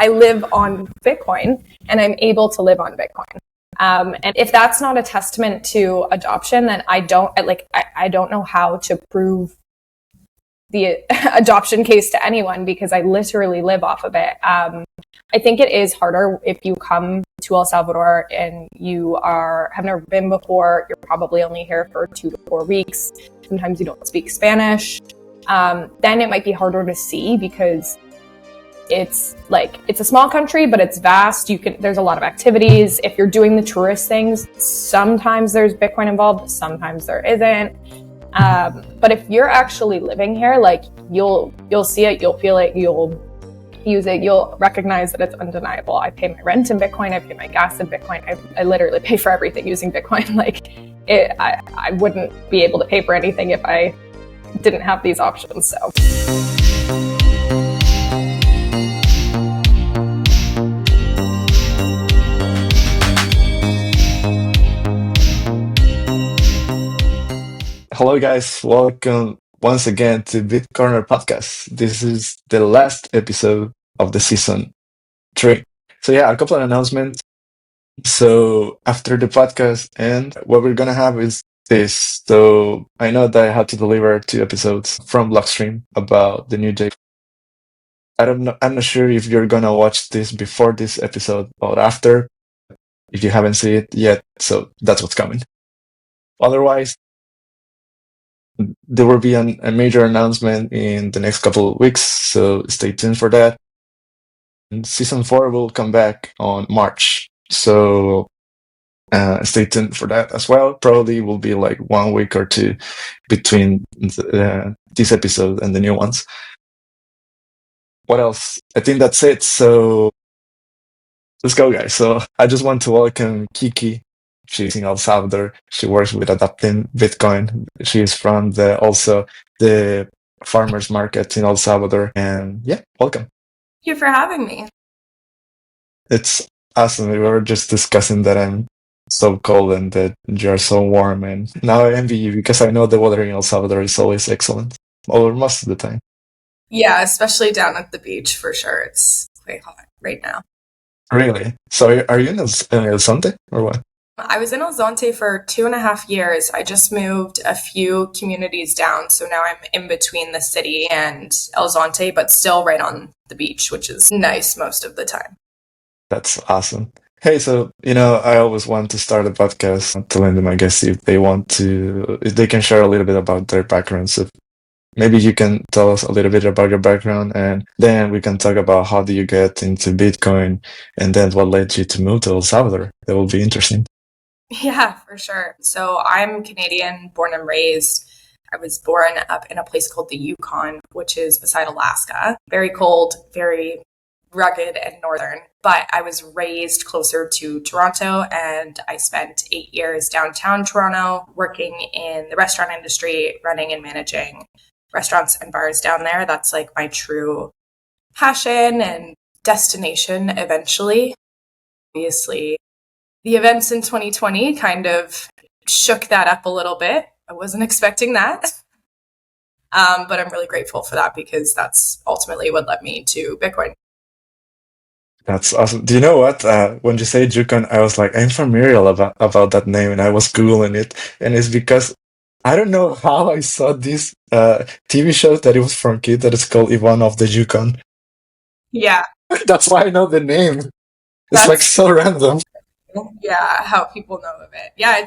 I live on Bitcoin and I'm able to live on Bitcoin. And if that's not a testament to adoption, then I don't know how to prove the adoption case to anyone, because I literally live off of it. I think it is harder if you come to El Salvador and you have never been before. You're probably only here for 2 to 4 weeks. Sometimes you don't speak Spanish. Then it might be harder to see, because it's a small country, but it's vast. There's a lot of activities. If you're doing the tourist things, sometimes there's Bitcoin involved, sometimes there isn't. But if you're actually living here, you'll see it, you'll feel it, you'll use it, you'll recognize that it's undeniable. I pay my rent in Bitcoin, I pay my gas in Bitcoin, I literally pay for everything using Bitcoin. I wouldn't be able to pay for anything if I didn't have these options, so. Hello guys, welcome once again to Bitcorner Podcast. This is the last episode of the season 3. So yeah, a couple of announcements. So after the podcast and what we're gonna have is this. So I know that I had to deliver 2 episodes from Blockstream about the new day. I'm not sure if you're gonna watch this before this episode or after, if you haven't seen it yet, so that's what's coming. Otherwise, there will be a major announcement in the next couple of weeks, so stay tuned for that. And season 4 will come back on March, so stay tuned for that as well. Probably will be 1 week or 2 between this episode and the new ones. What else? I think that's it. So let's go, guys. So I just want to welcome Kiki. She's in El Salvador. She works with Adapting Bitcoin. She's from also the farmers market in El Salvador. And yeah, welcome. Thank you for having me. It's awesome. We were just discussing that I'm so cold and that you're so warm. And now I envy you, because I know the weather in El Salvador is always excellent, or most of the time. Yeah, especially down at the beach, for sure. It's quite hot right now. Really? So are you in El Zonte or what? I was in El Zonte for 2.5 years. I just moved a few communities down, so now I'm in between the city and El Zonte, but still right on the beach, which is nice most of the time. That's awesome. Hey, so, I always want to start a podcast telling my guests if they can share a little bit about their background. So maybe you can tell us a little bit about your background, and then we can talk about how do you get into Bitcoin, and then what led you to move to El Salvador. That will be interesting. Yeah, for sure. So I'm Canadian, born and raised. I was born up in a place called the Yukon, which is beside Alaska. Very cold, very rugged and northern. But I was raised closer to Toronto, and I spent 8 years downtown Toronto working in the restaurant industry, running and managing restaurants and bars down there. That's my true passion and destination eventually. Obviously, the events in 2020 kind of shook that up a little bit. I wasn't expecting that. But I'm really grateful for that, because that's ultimately what led me to Bitcoin. That's awesome. Do you know what? When you say Yukon, I was like, I'm familiar about that name, and I was Googling it. And it's because I don't know how I saw this TV show that it was from kid that is called Ivan of the Yukon. Yeah. That's why I know the name. It's so random. Yeah, how people know of it. Yeah,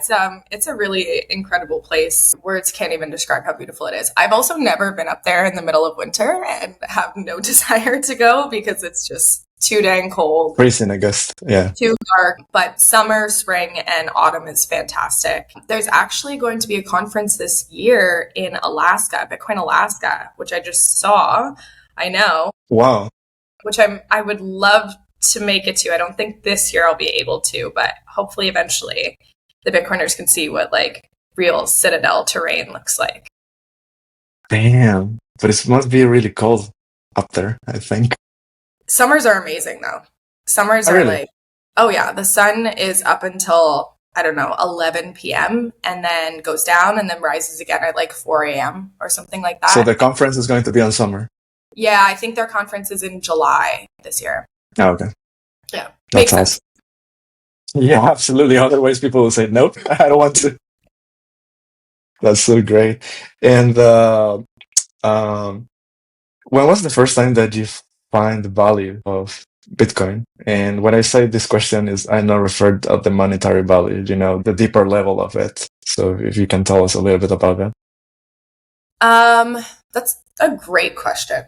it's a really incredible place. Words can't even describe how beautiful it is. I've also never been up there in the middle of winter and have no desire to go, because it's just too dang cold. Freezing, I guess. Yeah. Too dark. But summer, spring, and autumn is fantastic. There's actually going to be a conference this year in Alaska, Bitcoin Alaska, which I just saw. I know. Wow. Which I would love to make it to. I don't think this year I'll be able to, but hopefully eventually the Bitcoiners can see what real citadel terrain looks like. Damn. But it must be really cold up there, I think. Summers are amazing though. Summers are really? Oh yeah, the sun is up until, 11 p.m. and then goes down and then rises again at 4 a.m. or something like that. So the conference is going to be on summer? Yeah, I think their conference is in July this year. Oh, okay. Yeah. That's Makes sense. awesome. Yeah, absolutely. Otherwise, people will say, nope, I don't want to. That's so great. And um, when was the first time that you find the value of Bitcoin? And when I say this question is, I not referred of the monetary value, the deeper level of it. So if you can tell us a little bit about that. That's a great question.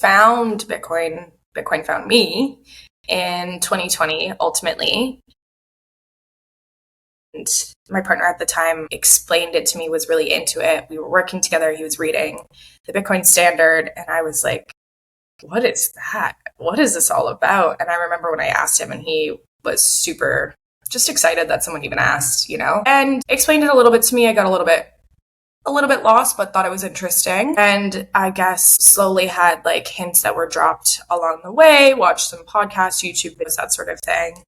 Found Bitcoin. Bitcoin found me in 2020, ultimately. And my partner at the time explained it to me, was really into it. We were working together. He was reading the Bitcoin Standard. And I was like, what is that? What is this all about? And I remember when I asked him, and he was super just excited that someone even asked, and explained it a little bit to me. I got a little bit lost, but thought it was interesting. And I guess slowly had like hints that were dropped along the way, watched some podcasts, YouTube videos, that sort of thing.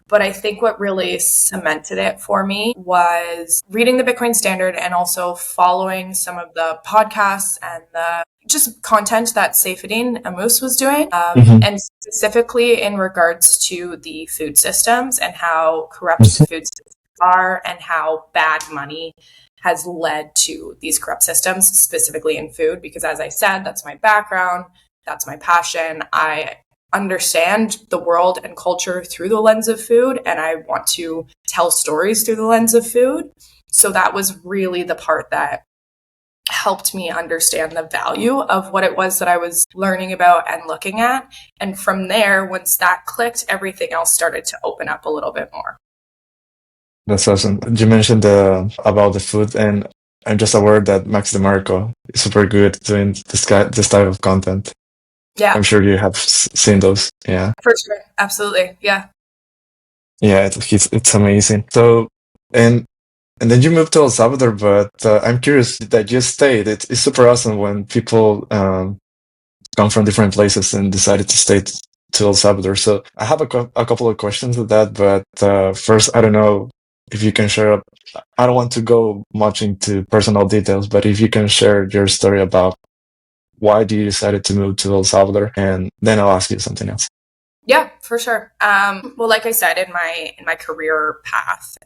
But I think what really cemented it for me was reading the Bitcoin Standard and also following some of the podcasts and the just content that Saifedean Ammous was doing, and specifically in regards to the food systems and how corrupt the food systems are and how bad money has led to these corrupt systems, specifically in food. Because as I said, that's my background, that's my passion. I understand the world and culture through the lens of food, and I want to tell stories through the lens of food. So that was really the part that helped me understand the value of what it was that I was learning about and looking at. And from there, once that clicked, everything else started to open up a little bit more. That's awesome. You mentioned about the food, and I'm just aware that Max DeMarco is super good doing this type of content. Yeah. I'm sure you have seen those. Yeah. For sure. Absolutely. Yeah. Yeah, it's amazing. So, and then you moved to El Salvador, but I'm curious that you stayed. It's super awesome when people come from different places and decided to stay to El Salvador. So I have a couple of questions with that, but first, I don't know if you can share. I don't want to go much into personal details, but if you can share your story about why do you decided to move to El Salvador, and then I'll ask you something else. Yeah, for sure. Well, like I said, in my career path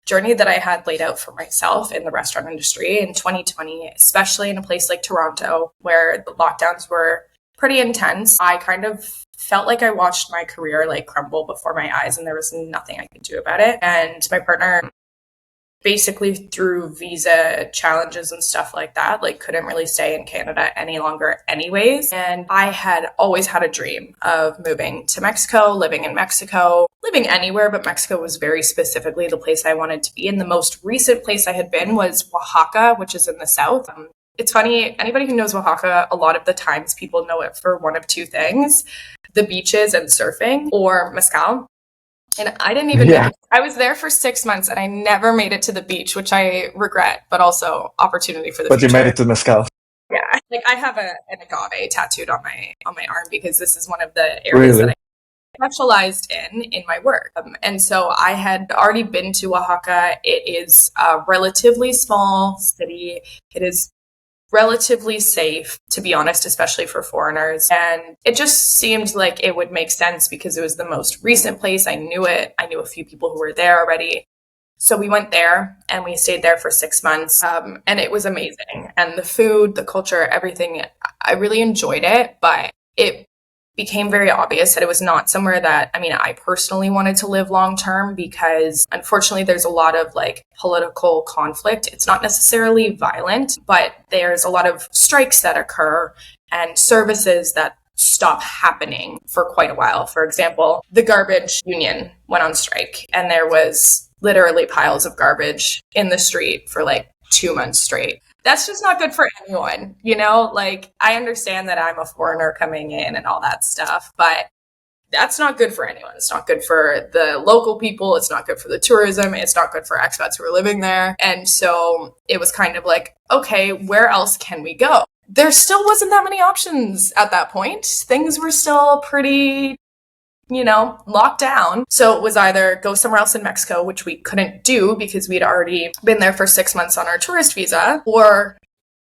journey that I had laid out for myself in the restaurant industry in 2020, especially in a place like Toronto, where the lockdowns were pretty intense, I kind of felt like I watched my career like crumble before my eyes, and there was nothing I could do about it. And my partner, basically through visa challenges and stuff like that, like couldn't really stay in Canada any longer anyways. And I had always had a dream of moving to Mexico, living in Mexico, living anywhere, but Mexico was very specifically the place I wanted to be. And the most recent place I had been was Oaxaca, which is in the south. It's funny, anybody who knows Oaxaca, a lot of the times people know it for one of two things: the beaches and surfing, or mezcal. And I didn't even know. I was there for 6 months and I never made it to the beach, which I regret, but also opportunity for the future. But you made it to Mezcal. Yeah. Like I have an agave tattooed on my arm because this is one of the areas that I specialized in my work. And so I had already been to Oaxaca. It is a relatively small city. It is relatively safe, to be honest, especially for foreigners. And it just seemed like it would make sense because it was the most recent place. I knew it. I knew a few people who were there already. So we went there and we stayed there for 6 months. And it was amazing. And the food, the culture, everything, I really enjoyed it. But it became very obvious that it was not somewhere that, I personally wanted to live long term, because unfortunately there's a lot of like political conflict. It's not necessarily violent, but there's a lot of strikes that occur and services that stop happening for quite a while. For example, the garbage union went on strike and there was literally piles of garbage in the street for like 2 months straight. That's just not good for anyone, like I understand that I'm a foreigner coming in and all that stuff, but that's not good for anyone. It's not good for the local people. It's not good for the tourism. It's not good for expats who are living there. And so it was kind of like, okay, where else can we go? There still wasn't that many options at that point. Things were still pretty locked down. So it was either go somewhere else in Mexico, which we couldn't do because we'd already been there for 6 months on our tourist visa, or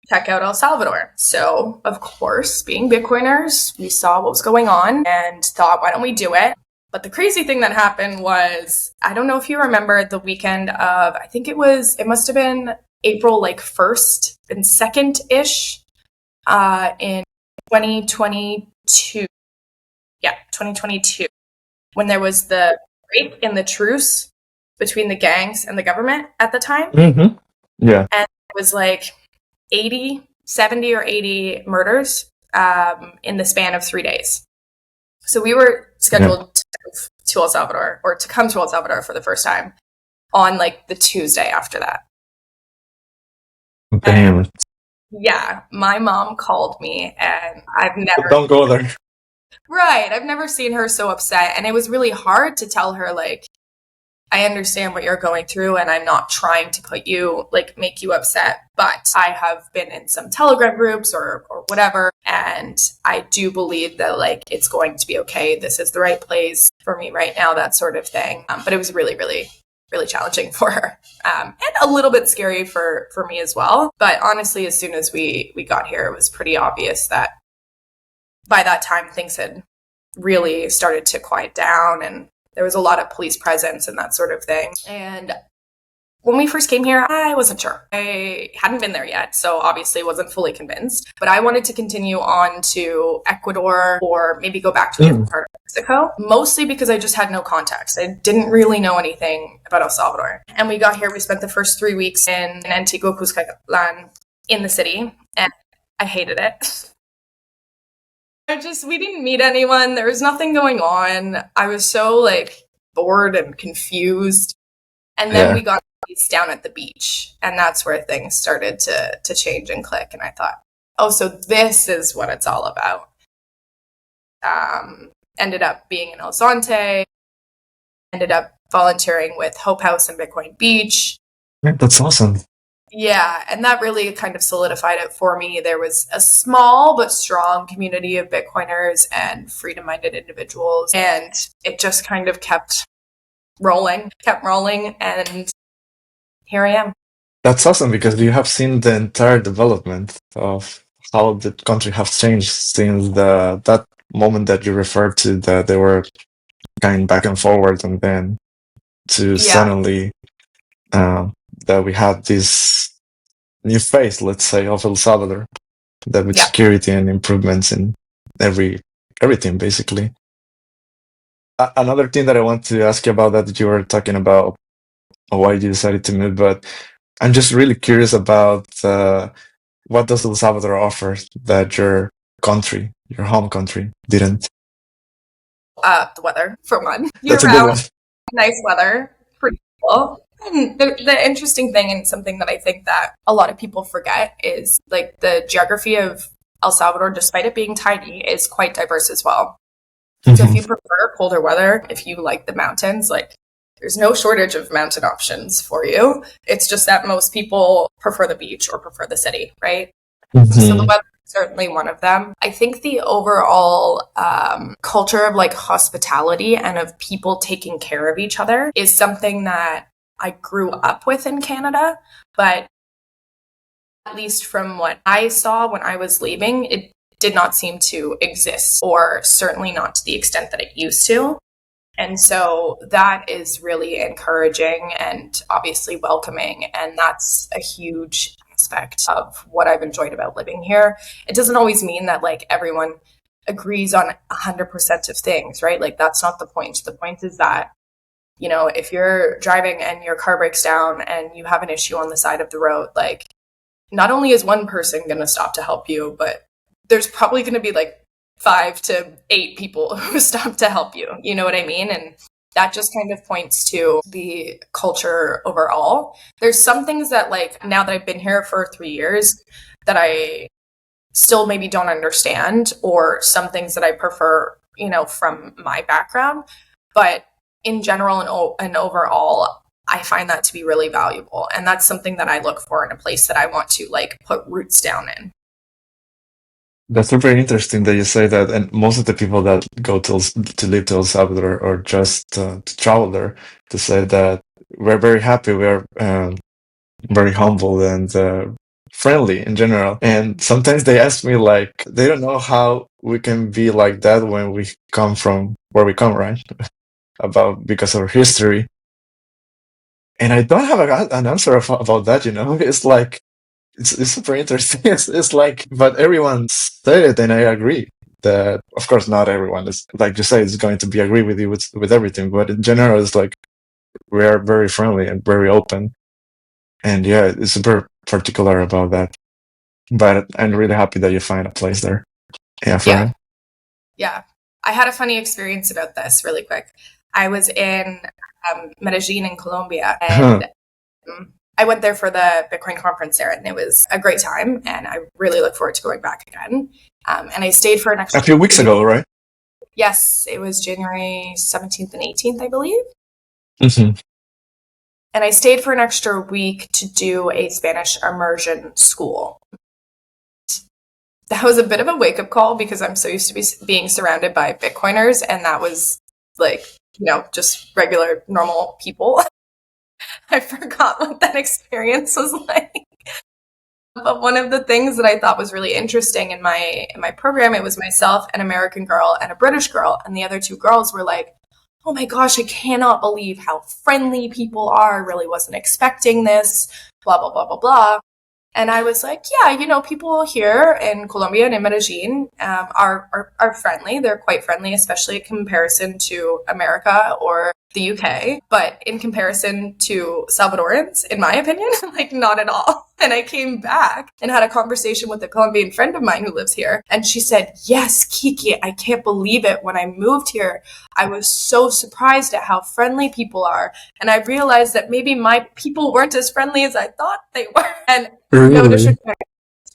check out El Salvador. So, of course, being Bitcoiners, we saw what was going on and thought, why don't we do it? But the crazy thing that happened was, I don't know if you remember the weekend of, I think it must have been April 1st and 2nd-ish in 2022. Yeah, 2022. When there was the break in the truce between the gangs and the government at the time. Mm-hmm. Yeah. And it was 70 or 80 murders in the span of 3 days. So we were scheduled to move to El Salvador, or to come to El Salvador for the first time on the Tuesday after that. Damn. And, yeah, my mom called me, and I've never... Don't go there. Right, I've never seen her so upset, and it was really hard to tell her, I understand what you're going through, and I'm not trying to put you, make you upset, but I have been in some Telegram groups or whatever, and I do believe that, it's going to be okay. This is the right place for me right now, that sort of thing. But it was really, really, really challenging for her, and a little bit scary for me as well. But honestly, as soon as we got here, it was pretty obvious that by that time, things had really started to quiet down, and there was a lot of police presence and that sort of thing. And when we first came here, I wasn't sure. I hadn't been there yet, so obviously wasn't fully convinced. But I wanted to continue on to Ecuador or maybe go back to a different part of Mexico, mostly because I just had no context. I didn't really know anything about El Salvador. And we got here, we spent the first 3 weeks in Antigua, Cuscatlan, in the city, and I hated it. We didn't meet anyone. There was nothing going on. I was so bored and confused. And then we got down at the beach, and that's where things started to change and click. And I thought, oh, so this is what it's all about. Ended up being in El Zonte, ended up volunteering with Hope House and Bitcoin Beach. That's awesome. Yeah, and that really kind of solidified it for me. There was a small but strong community of Bitcoiners and freedom-minded individuals, and it just kind of kept rolling, and here I am. That's awesome, because you have seen the entire development of how the country has changed since that moment that you referred to, that they were going back and forward, and then to suddenly that we had this new phase, let's say, of El Salvador, that with security and improvements in everything, basically. Another thing that I want to ask you about, that you were talking about why you decided to move, but I'm just really curious about what does El Salvador offer that your home country, didn't? The weather, for one. That's a good one. Nice weather, pretty cool. And the interesting thing, and something that I think that a lot of people forget, is the geography of El Salvador, despite it being tiny, is quite diverse as well. Mm-hmm. So if you prefer colder weather, if you like the mountains, there's no shortage of mountain options for you. It's just that most people prefer the beach or prefer the city, right? Mm-hmm. So the weather is certainly one of them. I think the overall culture of hospitality and of people taking care of each other is something that I grew up with in Canada, but at least from what I saw when I was leaving, it did not seem to exist, or certainly not to the extent that it used to. And so that is really encouraging and obviously welcoming, and that's a huge aspect of what I've enjoyed about living here. It doesn't always mean that everyone agrees on 100% of things, right? That's not the point. The point is that, if you're driving and your car breaks down and you have an issue on the side of the road, not only is one person going to stop to help you, but there's probably going to be 5 to 8 people who stop to help you. You know what I mean? And that just kind of points to the culture overall. There's some things that now that I've been here for 3 years that I still maybe don't understand, or some things that I prefer, from my background. But in general and overall, I find that to be really valuable. And that's something that I look for in a place that I want to put roots down in. That's very interesting that you say that. And most of the people that go to live to El Salvador, or just to travel there, to say that we're very happy, we're very humble, and friendly in general. And sometimes they ask me like, they don't know how we can be like that when we come from where we come, right? Because of our history. And I don't have an answer about that, you know? It's like, it's super interesting. It's like, but everyone said it, and I agree that, of course, not everyone is, like you say, is going to be agree with you with everything. But in general, it's like, we are very friendly and very open. And yeah, it's super particular about that. But I'm really happy that you find a place there. Yeah, for Yeah. him. Yeah. I had a funny experience about this really quick. I was in Medellin in Colombia, and I went there for the Bitcoin conference there, and it was a great time. And I really look forward to going back again. And I stayed for an A extra few weeks ago, right? Yes, it was January 17th and 18th, I believe. Mm-hmm. And I stayed for an extra week to do a Spanish immersion school. That was a bit of a wake up call because I'm so used to being surrounded by Bitcoiners, and that was like, just regular, normal people. I forgot what that experience was like. But one of the things that I thought was really interesting in my program, it was myself, an American girl, and a British girl, and the other two girls were like, "Oh my gosh, I cannot believe how friendly people are. I really wasn't expecting this, blah, blah, blah, blah, blah." And I was like, yeah, people here in Colombia and in Medellin are friendly. They're quite friendly, especially in comparison to America or the UK. But in comparison to Salvadorans, in my opinion, like not at all. And I came back and had a conversation with a Colombian friend of mine who lives here. And she said, "Yes, Kiki, I can't believe it. When I moved here, I was so surprised at how friendly people are. And I realized that maybe my people weren't as friendly as I thought they were." And no Really? disrespect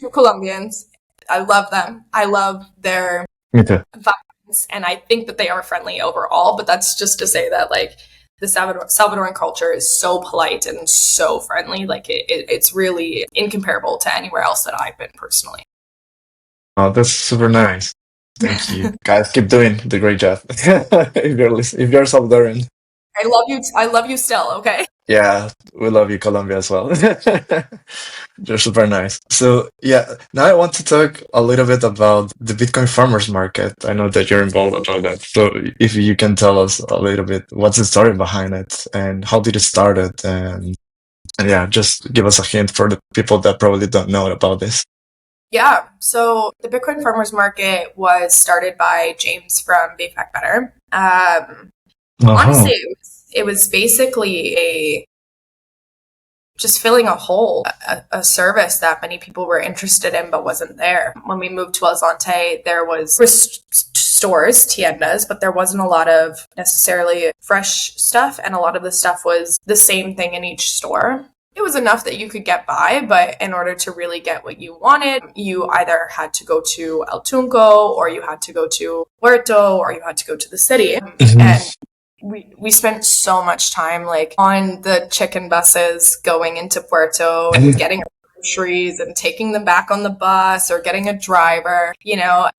to Colombians. I love them. I love their Okay. vibes, and I think that they are friendly overall. But that's just to say that, like, the Salvadoran culture is so polite and so friendly. Like, it's really incomparable to anywhere else that I've been personally. Oh, that's super nice. Thank you. Guys, keep doing the great job. If you're Salvadoran. I love you. I love you still. Okay. Yeah, we love you, Colombia, as well. You're super nice. So, yeah, now I want to talk a little bit about the Bitcoin farmers market. I know that you're involved about that. So, if you can tell us a little bit, what's the story behind it and how did it start it? And yeah, just give us a hint for the people that probably don't know about this. Yeah. So the Bitcoin farmers market was started by James from Be Fact Better. Honestly, Uh-huh. it was basically just filling a hole, a service that many people were interested in but wasn't there. When we moved to El Zonte, there was stores, tiendas, but there wasn't a lot of necessarily fresh stuff, and a lot of the stuff was the same thing in each store. It was enough that you could get by, but in order to really get what you wanted, you either had to go to El Tunco, or you had to go to Puerto, or you had to go to the city. Mhm. And we spent so much time like on the chicken buses going into Puerto and getting groceries and taking them back on the bus or getting a driver,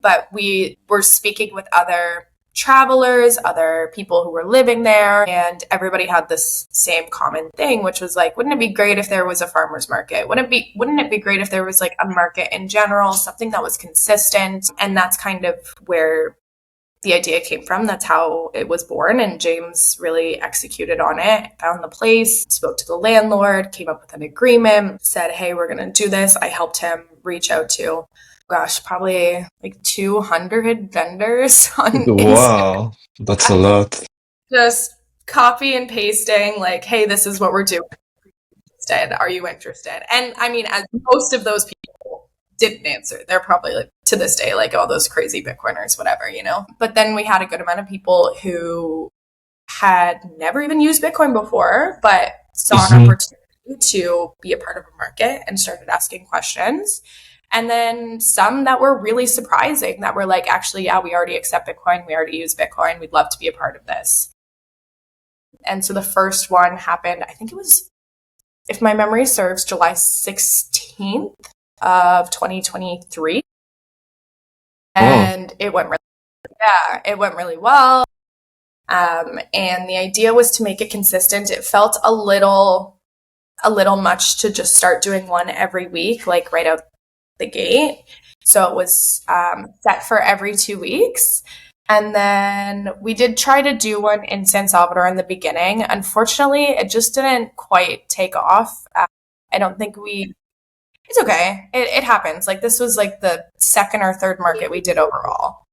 but we were speaking with other travelers, other people who were living there, and everybody had this same common thing, which was like, wouldn't it be great if there was a farmer's market? Wouldn't it be great if there was like a market in general, something that was consistent? And that's kind of where the idea came from. That's how it was born. And James really executed on it, found the place, spoke to the landlord, came up with an agreement, said, "Hey, we're going to do this." I helped him reach out to, probably like 200 vendors on Instagram. Wow, that's a lot. Just copy and pasting, like, "Hey, this is what we're doing. Are you interested?" And I mean, as most of those people didn't answer, they're probably like to this day, like, "Oh, those crazy Bitcoiners, whatever," But then we had a good amount of people who had never even used Bitcoin before, but saw an opportunity to be a part of a market and started asking questions. And then some that were really surprising that were like, "Actually, yeah, we already accept Bitcoin. We already use Bitcoin. We'd love to be a part of this." And so the first one happened, I think it was, if my memory serves, July 16th of 2023. And it went really well. And the idea was to make it consistent. It felt a little a little much to just start doing one every week, like right out the gate. So it was set for every 2 weeks. And then we did try to do one in San Salvador in the beginning. Unfortunately, it just didn't quite take off. I don't think it's okay. It happens. Like this was like the second or third market we did overall.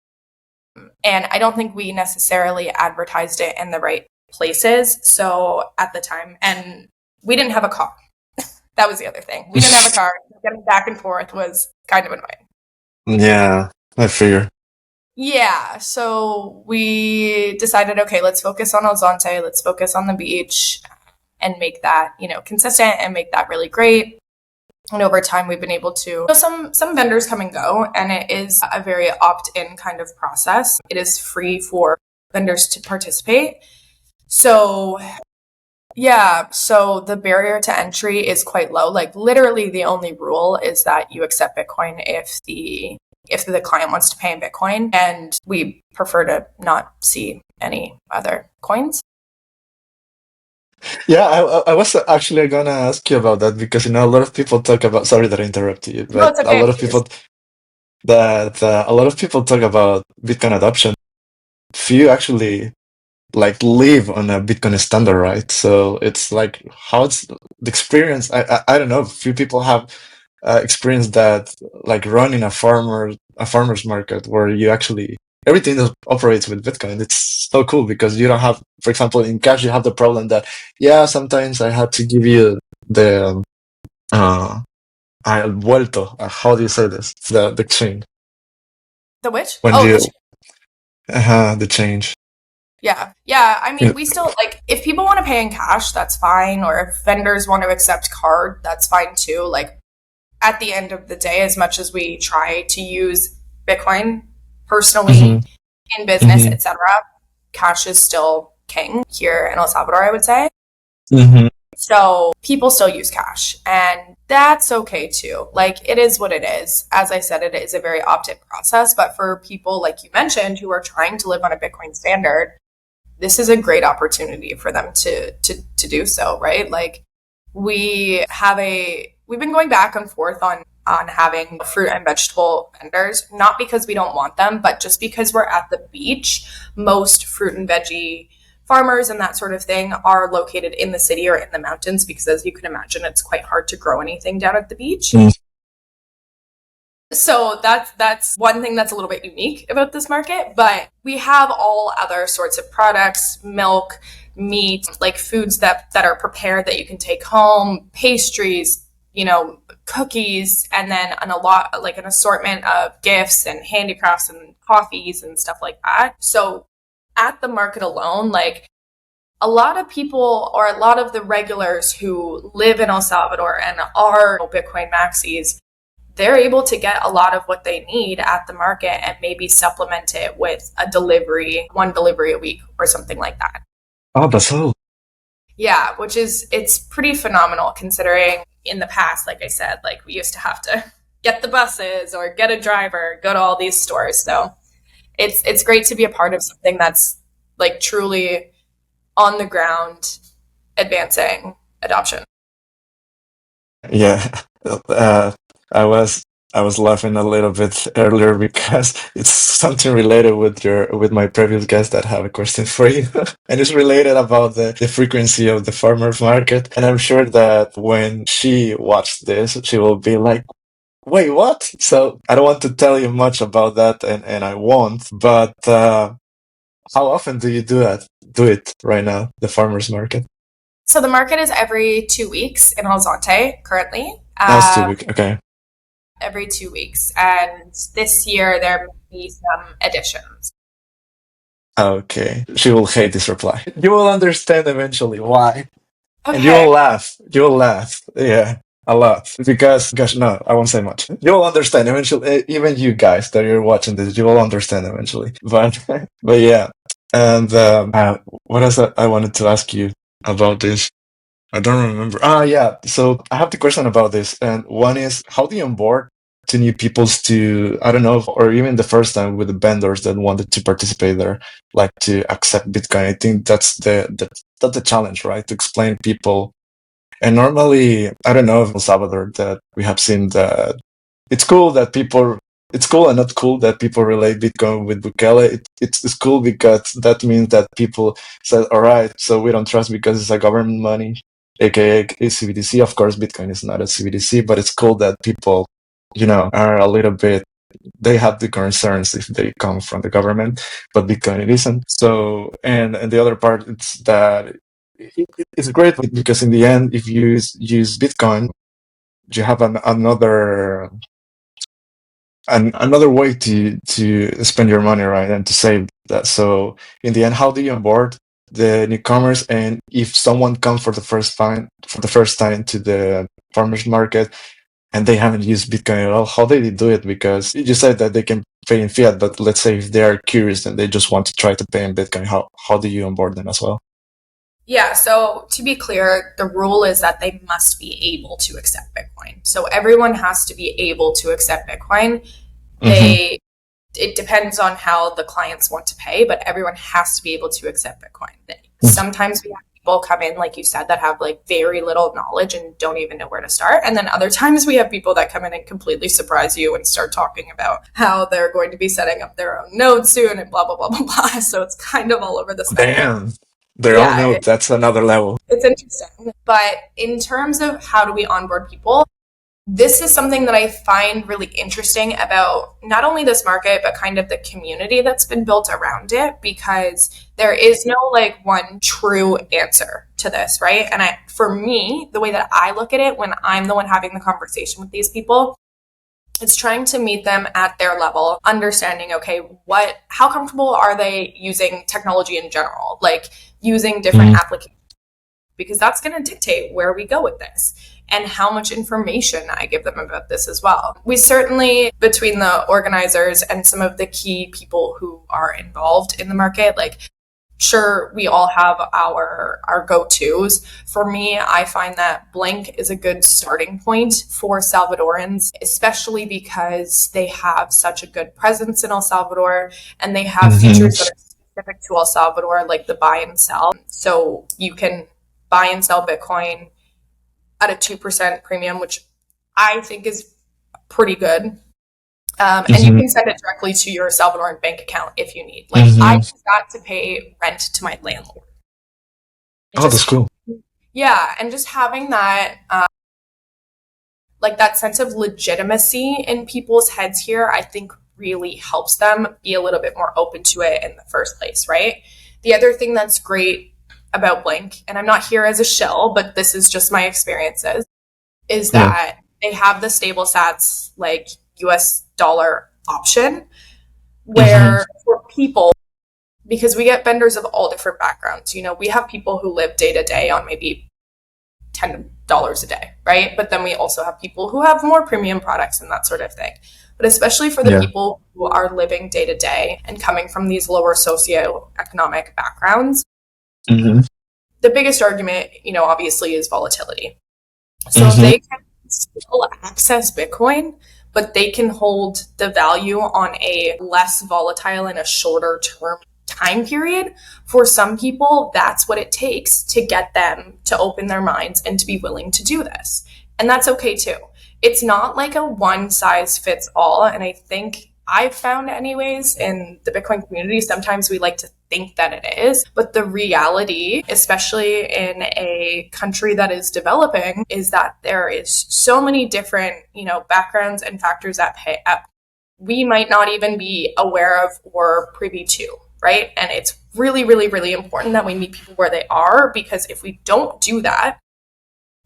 And I don't think we necessarily advertised it in the right places. So at the time, and we didn't have a car. That was the other thing. We didn't have a car. Getting back and forth was kind of annoying. Yeah, I figure. Yeah, so we decided, okay, let's focus on El Zonte, let's focus on the beach and make that, consistent and make that really great. And over time, we've been able to, some vendors come and go, and it is a very opt-in kind of process. It is free for vendors to participate. So yeah, so the barrier to entry is quite low. Like literally the only rule is that you accept Bitcoin if the client wants to pay in Bitcoin, and we prefer to not see any other coins. Yeah, I was actually gonna ask you about that because a lot of people talk about. Sorry that I interrupted you, No, but it's okay. a lot of people talk about Bitcoin adoption. Few actually like live on a Bitcoin standard, right? So it's like how's the experience? I don't know. Few people have experienced that, like running a farmer's market where you actually everything that operates with Bitcoin. It's so cool because you don't have, for example, in cash you have the problem that sometimes I had to give you the el vuelto. How do you say this? The exchange The which? when Oh, you the change. yeah. Yeah. I mean, we still like if people want to pay in cash, that's fine. Or if vendors want to accept card, that's fine too. Like at the end of the day, as much as we try to use Bitcoin personally Mm-hmm. in business, Mm-hmm. etc., cash is still king here in El Salvador, I would say. Mm-hmm. So people still use cash, and that's okay too. Like it is what it is. As I said, it is a very opt-in process, but for people like you mentioned who are trying to live on a Bitcoin standard, this is a great opportunity for them to do so, right? Like we've been going back and forth on having fruit and vegetable vendors, not because we don't want them, but just because we're at the beach. Most fruit and veggie farmers and that sort of thing are located in the city or in the mountains because, as you can imagine, it's quite hard to grow anything down at the beach. Mm. So that's one thing that's a little bit unique about this market, but we have all other sorts of products, milk, meat, like foods that are prepared that you can take home, pastries, cookies, and then an assortment of gifts and handicrafts and coffees and stuff like that. So at the market alone, like a lot of people or a lot of the regulars who live in El Salvador and are Bitcoin maxis, they're able to get a lot of what they need at the market and maybe supplement it with one delivery a week or something like that. Oh, that's all. Yeah, it's pretty phenomenal considering in the past, like I said, like we used to have to get the buses or get a driver, go to all these stores. So it's great to be a part of something that's like truly on the ground advancing adoption. Yeah. I was laughing a little bit earlier because it's something related with my previous guest that have a question for you. And it's related about the frequency of the farmers market. And I'm sure that when she watched this, she will be like, wait, what? So I don't want to tell you much about that and I won't, but how often do you do it right now, the farmers market? So the market is every 2 weeks in Horizonte currently. That's 2 weeks. Okay. Every 2 weeks. And this year there may be some additions. Okay. She will hate this reply. You will understand eventually why. Okay. And you will laugh. You will laugh. Yeah. A lot. Because, gosh, no, I won't say much. You will understand eventually. Even you guys that you're watching this, you will understand eventually. But yeah. And what else I wanted to ask you about this? I don't remember. Yeah. So I have the question about this, and one is, how do you onboard to new peoples to, I don't know, or even the first time with the vendors that wanted to participate there, like to accept Bitcoin? I think that's the challenge, right? To explain people And normally, I don't know if El Salvador that we have seen that it's cool that people, it's cool and not cool that people relate Bitcoin with Bukele. It's cool because that means that people said, all right, so we don't trust because it's a government money, aka a CBDC. Of course, Bitcoin is not a CBDC, but it's cool that people, are a little bit, they have the concerns if they come from the government, but Bitcoin it isn't. So, and the other part is that it's great because in the end, if you use Bitcoin, you have another way to spend your money, right, and to save that. So in the end, how do you onboard the newcomers? And if someone comes for the first time to the farmers market and they haven't used Bitcoin at all, how do they do it? Because you said that they can pay in fiat, but let's say if they are curious and they just want to try to pay in Bitcoin, how do you onboard them as well? Yeah, so to be clear, the rule is that they must be able to accept Bitcoin. So everyone has to be able to accept Bitcoin. Mm-hmm. It depends on how the clients want to pay, but everyone has to be able to accept Bitcoin. Sometimes we have people come in, like you said, that have like very little knowledge and don't even know where to start. And then other times we have people that come in and completely surprise you and start talking about how they're going to be setting up their own node soon and blah, blah, blah, blah, blah. So it's kind of all over the spectrum. Damn. Their own Yeah, note, that's another level. it's interesting. But in terms of how do we onboard people, this is something that I find really interesting about not only this market, but kind of the community that's been built around it, because there is no like one true answer to this, right? And for me, the way that I look at it when I'm the one having the conversation with these people, it's trying to meet them at their level, understanding, okay, how comfortable are they using technology in general, like using different applications, because that's going to dictate where we go with this and how much information I give them about this as well. We certainly, between the organizers and some of the key people who are involved in the market, like, sure, we all have our go-tos. For me, I find that Blink is a good starting point for Salvadorans, especially because they have such a good presence in El Salvador and they have features that are specific to El Salvador, like the buy and sell. So you can buy and sell Bitcoin at a 2% premium, which I think is pretty good. And you can send it directly to your Salvadoran bank account if you need. Like, I use that to pay rent to my landlord. Oh, that's cool. Yeah, and just having that, like that sense of legitimacy in people's heads here, I think really helps them be a little bit more open to it in the first place, right? The other thing that's great about Blink, and I'm not here as a shill, but this is just my experiences, is that they have the stable sats like US dollar option where for people, because we get vendors of all different backgrounds, we have people who live day to day on maybe $10 a day, right? But then we also have people who have more premium products and that sort of thing. But especially for the people who are living day to day and coming from these lower socioeconomic backgrounds, the biggest argument, obviously is volatility. So if they can still access Bitcoin, but they can hold the value on a less volatile and a shorter term time period, for some people, that's what it takes to get them to open their minds and to be willing to do this. And that's okay too. It's not like a one size fits all. And I think I've found anyways in the Bitcoin community, sometimes we like to think that it is, but the reality, especially in a country that is developing, is that there is so many different, backgrounds and factors that we might not even be aware of or privy to, right? And it's really, really, really important that we meet people where they are, because if we don't do that,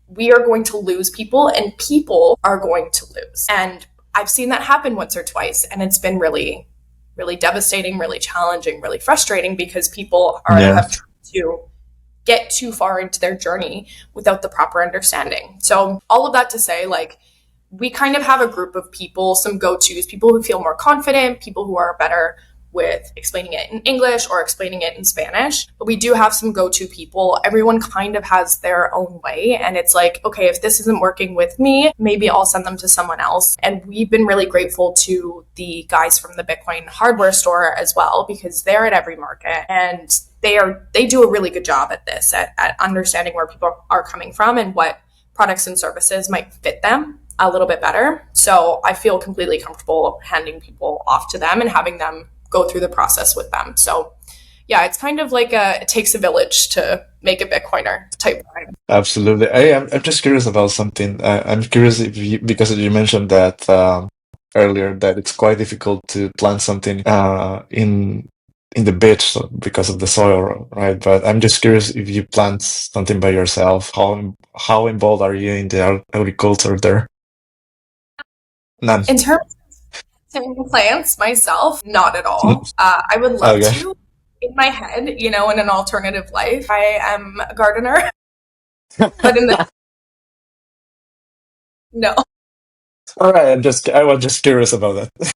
we are going to lose people and people are going to lose. And I've seen that happen once or twice, and it's been really, really devastating, really challenging, really frustrating, because people have tried to get too far into their journey without the proper understanding. So all of that to say, like, we kind of have a group of people, some go-tos, people who feel more confident, people who are better with explaining it in English or explaining it in Spanish. But we do have some go-to people. Everyone kind of has their own way. And it's like, okay, if this isn't working with me, maybe I'll send them to someone else. And we've been really grateful to the guys from the Bitcoin hardware store as well, because they're at every market and they do a really good job at this, at understanding where people are coming from and what products and services might fit them a little bit better. So I feel completely comfortable handing people off to them and having them go through the process with them. So yeah, it's kind of like it takes a village to make a Bitcoiner type vibe. Absolutely. I'm just curious about something. I'm curious if you, because you mentioned that earlier that it's quite difficult to plant something in the beach because of the soil, right? But I'm just curious if you plant something by yourself. How involved are you in the agriculture there? None. In terms of planting plants myself, not at all. I would love Okay. to in my head, in an alternative life. I am a gardener, but in the no. All right. I was just curious about that.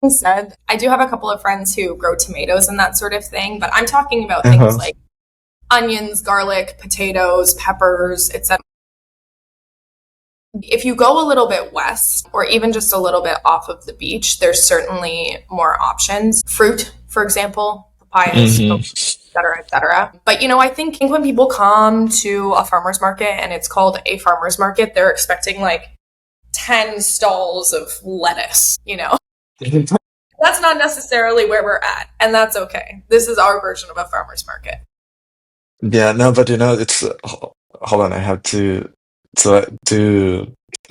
Said, I do have a couple of friends who grow tomatoes and that sort of thing, but I'm talking about things Uh-huh. like onions, garlic, potatoes, peppers, etc. If you go a little bit west or even just a little bit off of the beach, there's certainly more options. Fruit, for example, papayas, Hmm. et cetera, et cetera. But, I think when people come to a farmer's market and it's called a farmer's market, they're expecting like 10 stalls of lettuce. That's not necessarily where we're at, and that's okay. This is our version of a farmer's market. Yeah, no, but it's hold on. I have two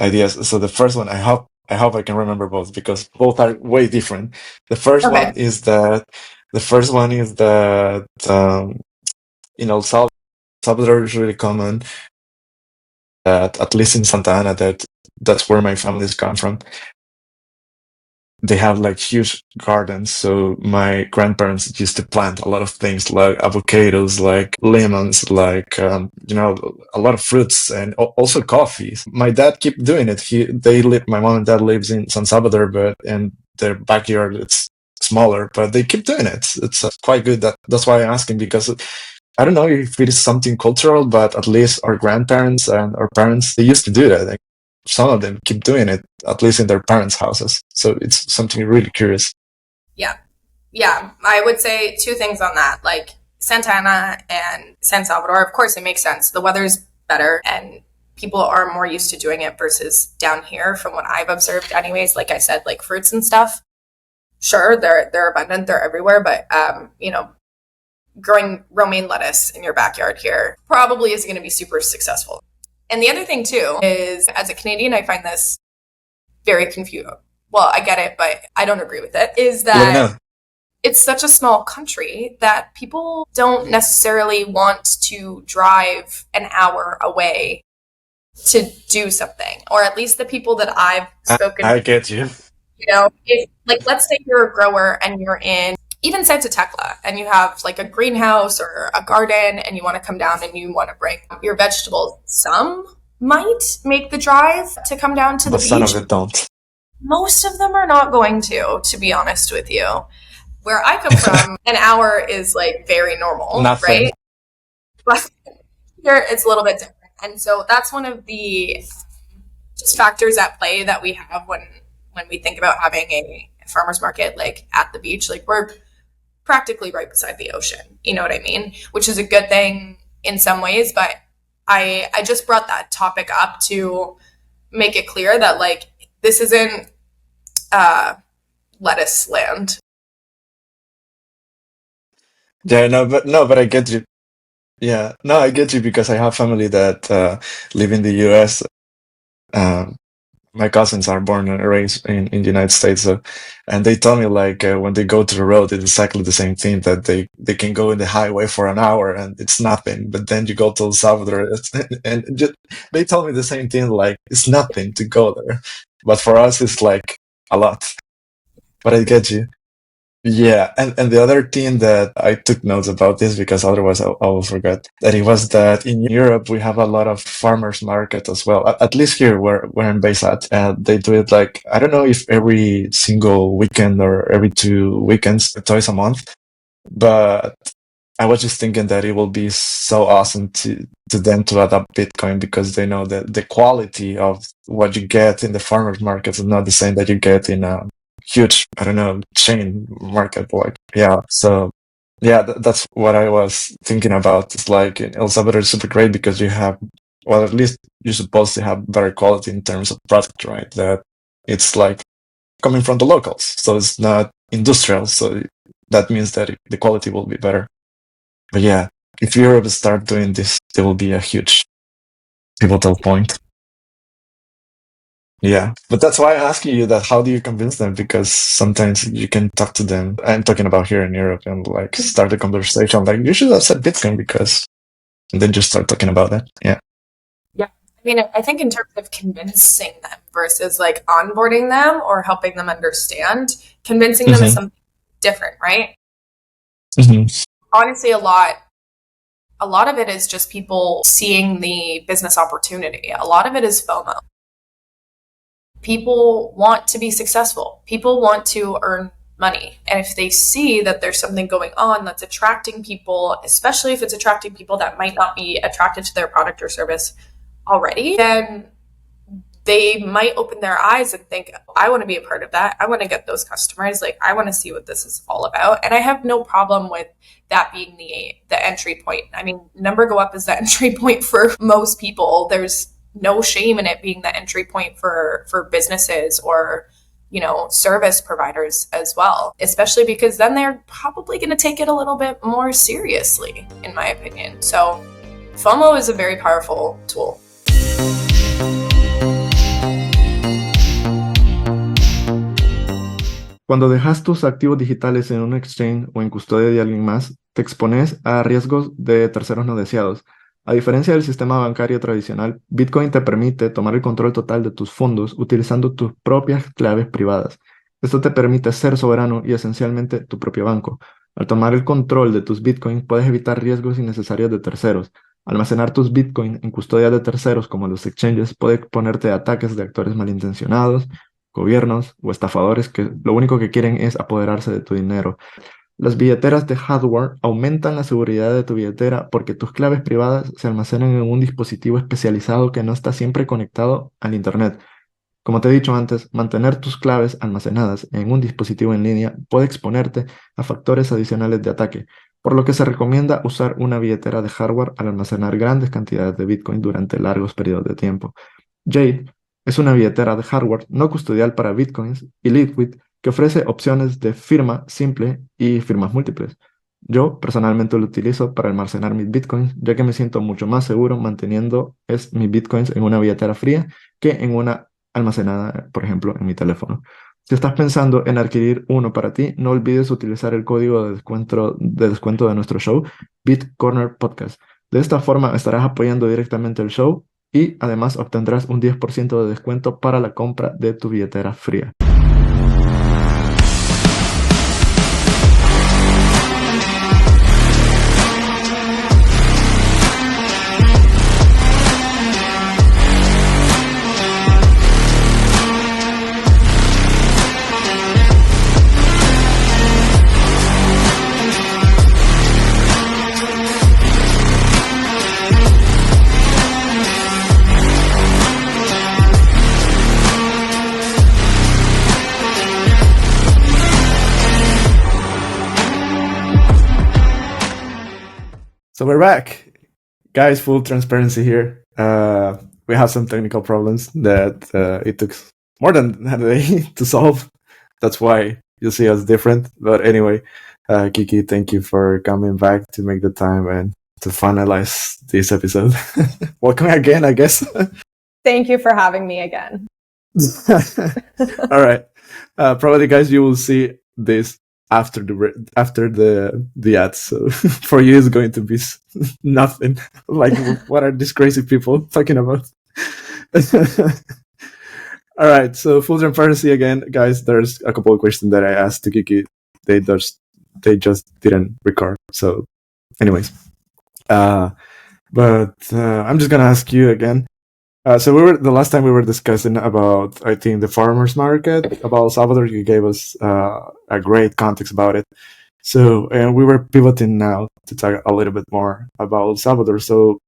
ideas. So the first one, I hope I can remember both because both are way different. The first one Okay. is that the first one is that Salvador is really common. That at least in Santa Ana, that's where my family's come from. They have like huge gardens. So my grandparents used to plant a lot of things like avocados, like lemons, like, a lot of fruits and also coffees. My dad keep doing it. My mom and dad lives in San Salvador, but in their backyard, it's smaller, but they keep doing it. It's quite good. That's why I'm asking because I don't know if it is something cultural, but at least our grandparents and our parents, they used to do that. Like, some of them keep doing it, at least in their parents' houses. So it's something really curious. Yeah. Yeah. I would say two things on that. Like Santa Ana and San Salvador, of course, it makes sense. The weather's better and people are more used to doing it versus down here, from what I've observed, anyways. Like I said, like fruits and stuff. Sure, they're abundant, they're everywhere, but growing romaine lettuce in your backyard here probably isn't going to be super successful. And the other thing too is, as a Canadian, I find this very confusing. Well, I get it, but I don't agree with it. Is Yeah, that no. it's such a small country that people don't necessarily want to drive an hour away to do something, or at least the people that I've spoken I get you. if like let's say you're a grower and you're in even Santa Tecla and you have like a greenhouse or a garden and you want to come down and you want to bring your vegetables, some might make the drive to come down to the But some of beach. it don't. Most of them are not going to be honest with you. Where I come from, an hour is like very normal, Nothing. right? But here it's a little bit different. And so that's one of the just factors at play that we have when we think about having a farmer's market like at the beach. Like we're practically right beside the ocean, you know what I mean? Which is a good thing in some ways, but I just brought that topic up to make it clear that like this isn't uh lettuce land. Yeah, but I get you. Yeah, no, I get you because I have family that live in the U.S. Um, my cousins are born and raised in the United States, and they tell me like when they go to the road, it's exactly the same thing that they can go in the highway for an hour and it's nothing, but then you go to El Salvador and they tell me the same thing like it's nothing to go there, but for us it's like a lot. But I get you. Yeah, and the other thing that I took notes about this because otherwise I will forget that it was that in Europe we have a lot of farmers market as well. At least here where I'm based at, they do it like I don't know if every single weekend or every 2 weekends, twice a month. But I was just thinking that it will be so awesome to them to adopt Bitcoin because they know that the quality of what you get in the farmers markets is not the same that you get in a huge, I don't know, chain market. Like, yeah. So, yeah, that's what I was thinking about. It's like in El Salvador is super great because you have well, at least you're supposed to have better quality in terms of product, right? That it's like coming from the locals, so it's not industrial. So that means that the quality will be better. But yeah, if Europe start doing this, there will be a huge pivotal point. Yeah, but that's why I'm asking you that. How do you convince them? Because sometimes you can talk to them. I'm talking about here in Europe and like start a conversation. Like you should accept Bitcoin because, and then just start talking about that. Yeah. Yeah. I mean, I think in terms of convincing them versus like onboarding them or helping them understand, convincing them is something different, right? Honestly, a lot of it is just people seeing the business opportunity. A lot of it is FOMO. People want to be successful. People want to earn money. And if they see that there's something going on that's attracting people, especially if it's attracting people that might not be attracted to their product or service already, then they might open their eyes and think, I want to be a part of that. I want to get those customers. Like, I want to see what this is all about. And I have no problem with that being the entry point. I mean, number go up is the entry point for most people. There's no shame in it being the entry point for businesses or, you know, service providers as well, especially because then they're probably going to take it a little bit more seriously, in my opinion. So FOMO is a very powerful tool. Cuando dejas tus activos digitales en un exchange o en custodia de alguien más, te expones a riesgos de terceros no deseados. A diferencia del sistema bancario tradicional, Bitcoin te permite tomar el control total de tus fondos utilizando tus propias claves privadas. Esto te permite ser soberano y esencialmente tu propio banco. Al tomar el control de tus Bitcoins, puedes evitar riesgos innecesarios de terceros. Almacenar tus Bitcoin en custodia de terceros como los exchanges puede exponerte a ataques de actores malintencionados, gobiernos o estafadores que lo único que quieren es apoderarse de tu dinero. Las billeteras de hardware aumentan la seguridad de tu billetera porque tus claves privadas se almacenan en un dispositivo especializado que no está siempre conectado al Internet. Como te he dicho antes, mantener tus claves almacenadas en un dispositivo en línea puede exponerte a factores adicionales de ataque, por lo que se recomienda usar una billetera de hardware al almacenar grandes cantidades de Bitcoin durante largos periodos de tiempo. Jade es una billetera de hardware no custodial para Bitcoins y Liquid que ofrece opciones de firma simple y firmas múltiples. Yo personalmente lo utilizo para almacenar mis Bitcoins, ya que me siento mucho más seguro manteniendo mis Bitcoins en una billetera fría que en una almacenada, por ejemplo, en mi teléfono. Si estás pensando en adquirir uno para ti, no olvides utilizar el código de descuento de nuestro show, BitCorner Podcast. De esta forma estarás apoyando directamente el show y además obtendrás un 10% de descuento para la compra de tu billetera fría. So we're back. Guys, full transparency here. We have some technical problems that it took more than a day to solve. That's why you see us different. But anyway, Kiki, thank you for coming back to make the time and to finalize this episode. Welcome again, I guess. Thank you for having me again. All right. Probably, guys, you will see this after the ads. So for you, it's going to be nothing. Like, what are these crazy people talking about? All right. So full transparency again, guys. There's a couple of questions that I asked to Kiki. They just didn't record. So, anyways, but I'm just gonna ask you again. So the last time we were discussing about, I think, the farmers market about Salvador. You gave us a great context about it. So, and we were pivoting now to talk a little bit more about Salvador. So,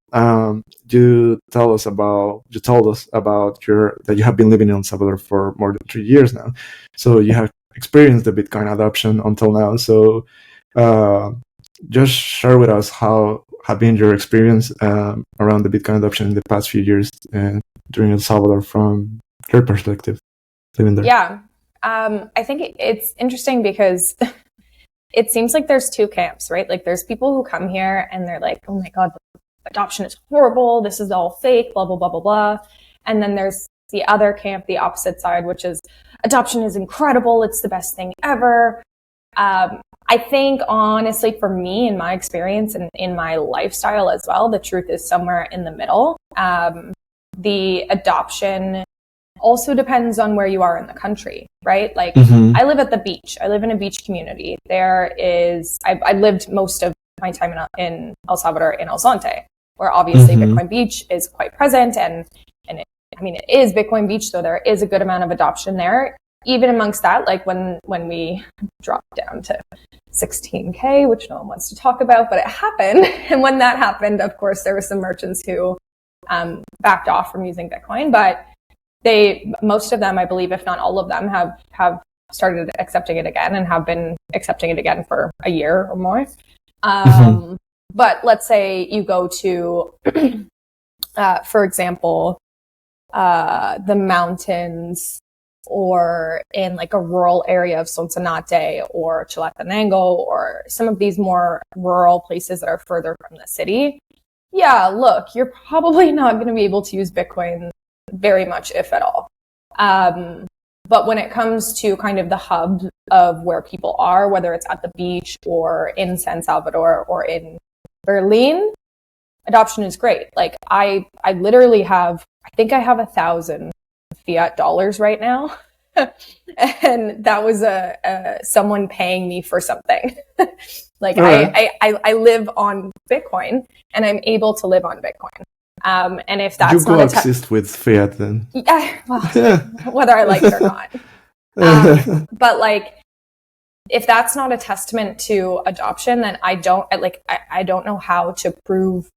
you told us about that you have been living in El Salvador for more than 3 years now. So you have experienced the Bitcoin adoption until now. So, just share with us how have been your experience around the Bitcoin adoption in the past few years during El Salvador from your perspective living there? Yeah. I think it's interesting because it seems like there's two camps, right? Like there's people who come here and they're like, oh my God, adoption is horrible. This is all fake, blah, blah, blah, blah, blah. And then there's the other camp, the opposite side, which is adoption is incredible. It's the best thing ever. I think honestly, for me, in my experience and in my lifestyle as well, the truth is somewhere in the middle. The adoption also depends on where you are in the country, right? Like I live at the beach. I live in a beach community. I lived most of my time in El Salvador in El Zonte, where obviously Bitcoin Beach is quite present. And it is Bitcoin Beach, so there is a good amount of adoption there. Even amongst that, like when we dropped down to 16K, which no one wants to talk about, but it happened. And when that happened, of course, there were some merchants who backed off from using Bitcoin, but most of them, I believe, if not all of them, have started accepting it again and have been accepting it again for a year or more. But let's say you go to, for example, the mountains, or in like a rural area of Sonsonate or Chalatenango, or some of these more rural places that are further from the city. Yeah, look, you're probably not going to be able to use Bitcoin very much, if at all. But when it comes to kind of the hub of where people are, whether it's at the beach or in San Salvador or in Berlin, adoption is great. Like I literally have, I think I have 1,000 fiat dollars right now. And that was someone paying me for something. Like I live on Bitcoin and I'm able to live on Bitcoin. And if that's you coexist with fiat then. Yeah, well, whether I like it or not. But like, if that's not a testament to adoption, then I don't know how to prove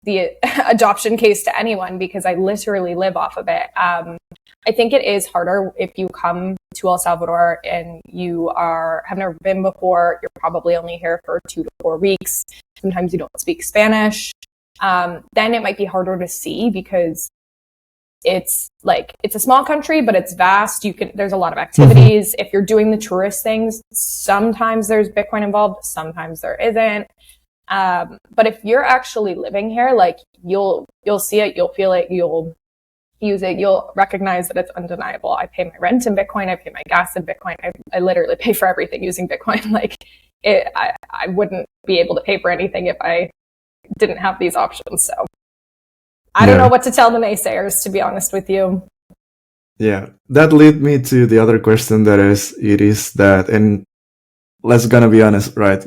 the adoption case to anyone, because I literally live off of it. I think it is harder if you come to El Salvador and you have never been before. You're probably only here for 2 to 4 weeks. Sometimes you don't speak Spanish. Then it might be harder to see, because it's a small country, but it's vast. There's a lot of activities. If you're doing the tourist things, sometimes there's Bitcoin involved, sometimes there isn't. But if you're actually living here, like you'll see it, you'll feel it, you'll use it, you'll recognize that it's undeniable. I pay my rent in Bitcoin, I pay my gas in Bitcoin. I literally pay for everything using Bitcoin. Like I wouldn't be able to pay for anything if I didn't have these options. So I don't know what to tell the naysayers, to be honest with you. Yeah, that led me to the other question, and let's gonna be honest, right?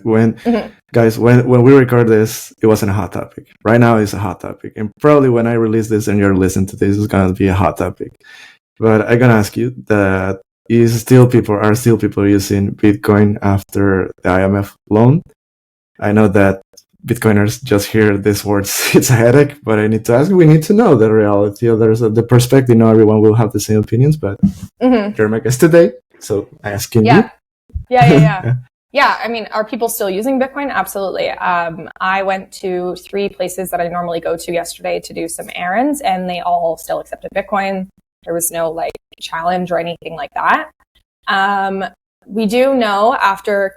Guys, when we record this, it wasn't a hot topic. Right now it's a hot topic. And probably when I release this and you're listening to this, it's gonna be a hot topic. But I'm gonna ask you that are still people using Bitcoin after the IMF loan? I know that Bitcoiners just hear these words, it's a headache, but I need to ask, we need to know the reality. There's the perspective. Not everyone will have the same opinions, but you're my guest today, so I'm asking you. Yeah, I mean, are people still using Bitcoin? Absolutely. I went to 3 places that I normally go to yesterday to do some errands, and they all still accepted Bitcoin. There was no like challenge or anything like that. We do know, after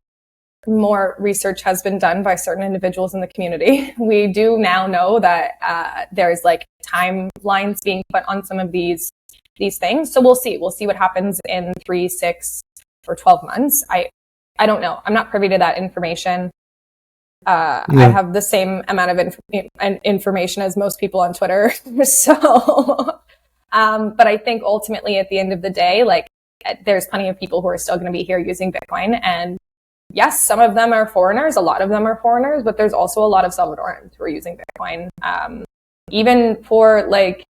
more research has been done by certain individuals in the community, we do now know that there's like timelines being put on some of these things. So we'll see what happens in 3, 6, or 12 months. I don't know. I'm not privy to that information. I have the same amount of information as most people on Twitter. So, but I think ultimately at the end of the day, like there's plenty of people who are still going to be here using Bitcoin. And yes, some of them are foreigners. A lot of them are foreigners, but there's also a lot of Salvadorans who are using Bitcoin. Even for like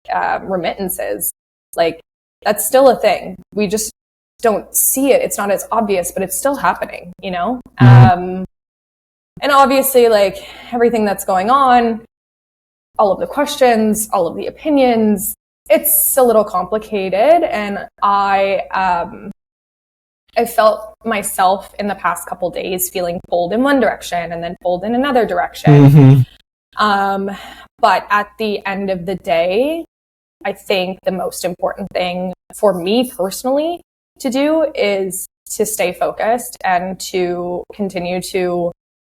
remittances, like that's still a thing. We just don't see it. It's not as obvious, but it's still happening, you know? And obviously, like everything that's going on, all of the questions, all of the opinions, it's a little complicated. And I I felt myself in the past couple days feeling pulled in one direction and then pulled in another direction. But at the end of the day, I think the most important thing for me personally to do is to stay focused and to continue to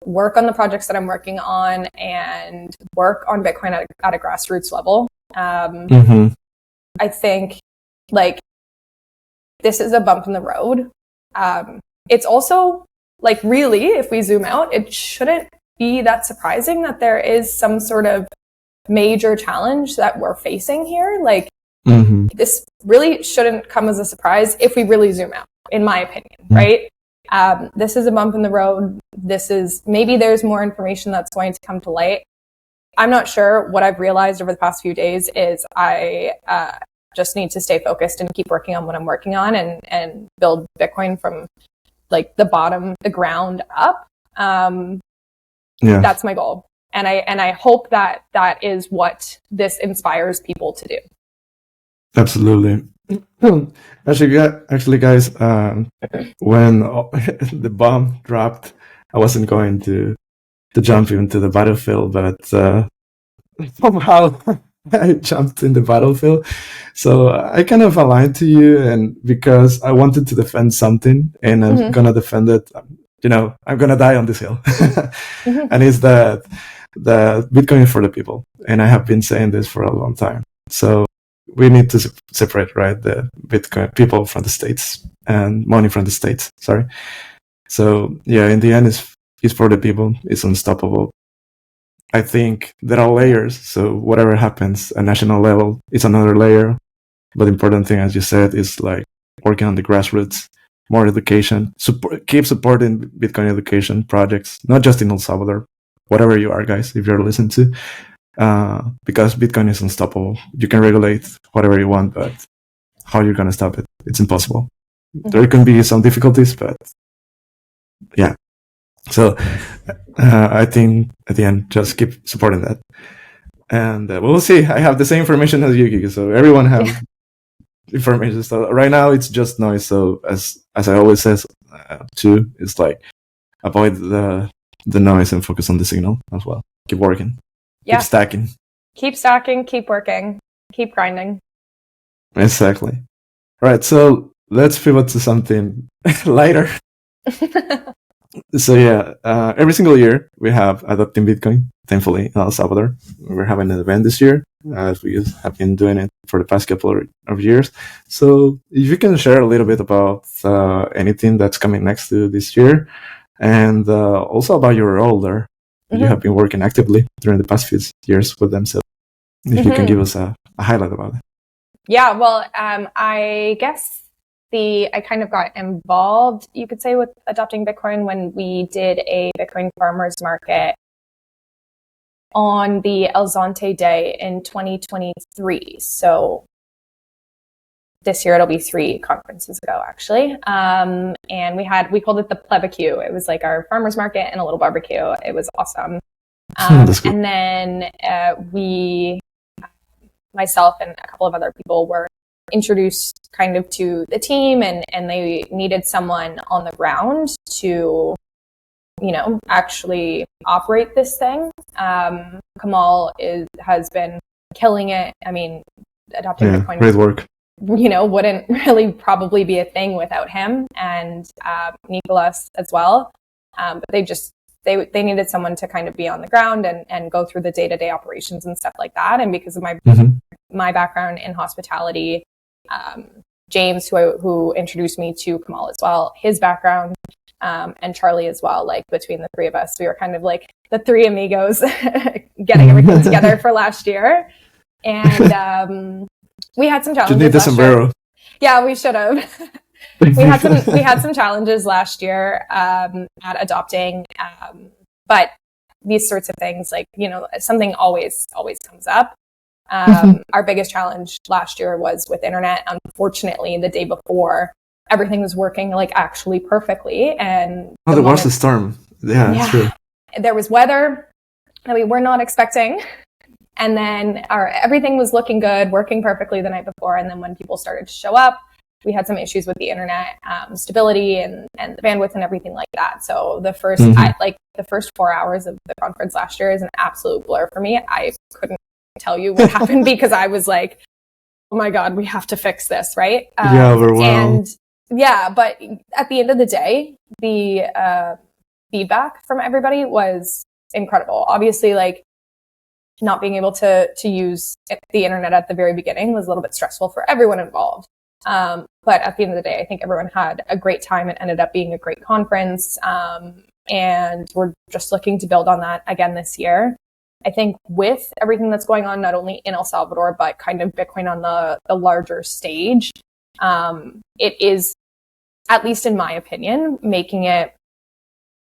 work on the projects that I'm working on and work on Bitcoin at a grassroots level. I think like this is a bump in the road. It's also like really, if we zoom out, it shouldn't be that surprising that there is some sort of major challenge that we're facing here. Like this really shouldn't come as a surprise if we really zoom out, in my opinion, right? This is a bump in the road. Maybe there's more information that's going to come to light. I'm not sure. What I've realized over the past few days is I just need to stay focused and keep working on what I'm working on and build Bitcoin from like the ground up. That's my goal. And I hope that is what this inspires people to do. Absolutely. Actually, guys, when the bomb dropped, I wasn't going to jump into the battlefield, but somehow I jumped in the battlefield. So I kind of aligned to you, and because I wanted to defend something, and I'm gonna defend it. I'm gonna die on this hill, and it's that Bitcoin is for the people, and I have been saying this for a long time. So we need to separate, right, the Bitcoin people from the states and money from the states. Sorry. So yeah, in the end, it's for the people. It's unstoppable. I think there are layers. So whatever happens at national level, it's another layer. But the important thing, as you said, is like working on the grassroots, more education, keep supporting Bitcoin education projects, not just in El Salvador, whatever you are, guys, if you're listening to, because Bitcoin is unstoppable. You can regulate whatever you want, but how you're going to stop it? It's impossible. There can be some difficulties, but yeah. So I think at the end, just keep supporting that. And we'll see. I have the same information as you, Kiki. So everyone have information. So right now it's just noise. So as I always says too, it's like avoid the noise and focus on the signal as well. Keep working. Yeah. Keep stacking. Keep stacking. Keep working. Keep grinding. Exactly. All right. So let's pivot to something lighter. So yeah, every single year we have Adopting Bitcoin, thankfully, in El Salvador. We're having an event this year, as we have been doing it for the past couple of years. So if you can share a little bit about anything that's coming next to this year, and also about your role there. You have been working actively during the past few years with them. So if you can give us a highlight about it. Yeah, well, I guess I kind of got involved, you could say, with Adopting Bitcoin when we did a Bitcoin farmers market on the El Zonte Day in 2023. So this year it'll be 3 conferences ago, actually. And we called it the Plebacue. It was like our farmers market and a little barbecue. It was awesome. And then myself and a couple of other people were introduced kind of to the team, and they needed someone on the ground to, actually operate this thing. Kamal has been killing it. I mean, Adopting Bitcoin. Great work. Wouldn't really probably be a thing without him, and Nicolas as well. But they needed someone to kind of be on the ground and go through the day-to-day operations and stuff like that. And because of my background in hospitality, James, who introduced me to Kamal as well, his background, and Charlie as well, like between the 3 of us, we were kind of like the 3 amigos getting everything together for last year. And we had some challenges. You need the sombrero. Yeah, we should have. we had some challenges last year at adopting, but these sorts of things, like, something always comes up. Our biggest challenge last year was with internet. Unfortunately, the day before, everything was working like actually perfectly, and there was a storm. Yeah, true. There was weather that we were not expecting. And then everything was looking good, working perfectly the night before. And then when people started to show up, we had some issues with the internet stability and the bandwidth and everything like that. So the first the first 4 hours of the conference last year is an absolute blur for me. I couldn't tell you what happened because I was like, oh my God, we have to fix this, right? Overwhelmed. And but at the end of the day, the feedback from everybody was incredible. Obviously, like, not being able to use the internet at the very beginning was a little bit stressful for everyone involved. But at the end of the day, I think everyone had a great time. It ended up being a great conference. And we're just looking to build on that again this year. I think with everything that's going on, not only in El Salvador, but kind of Bitcoin on the larger stage, it is, at least in my opinion, making it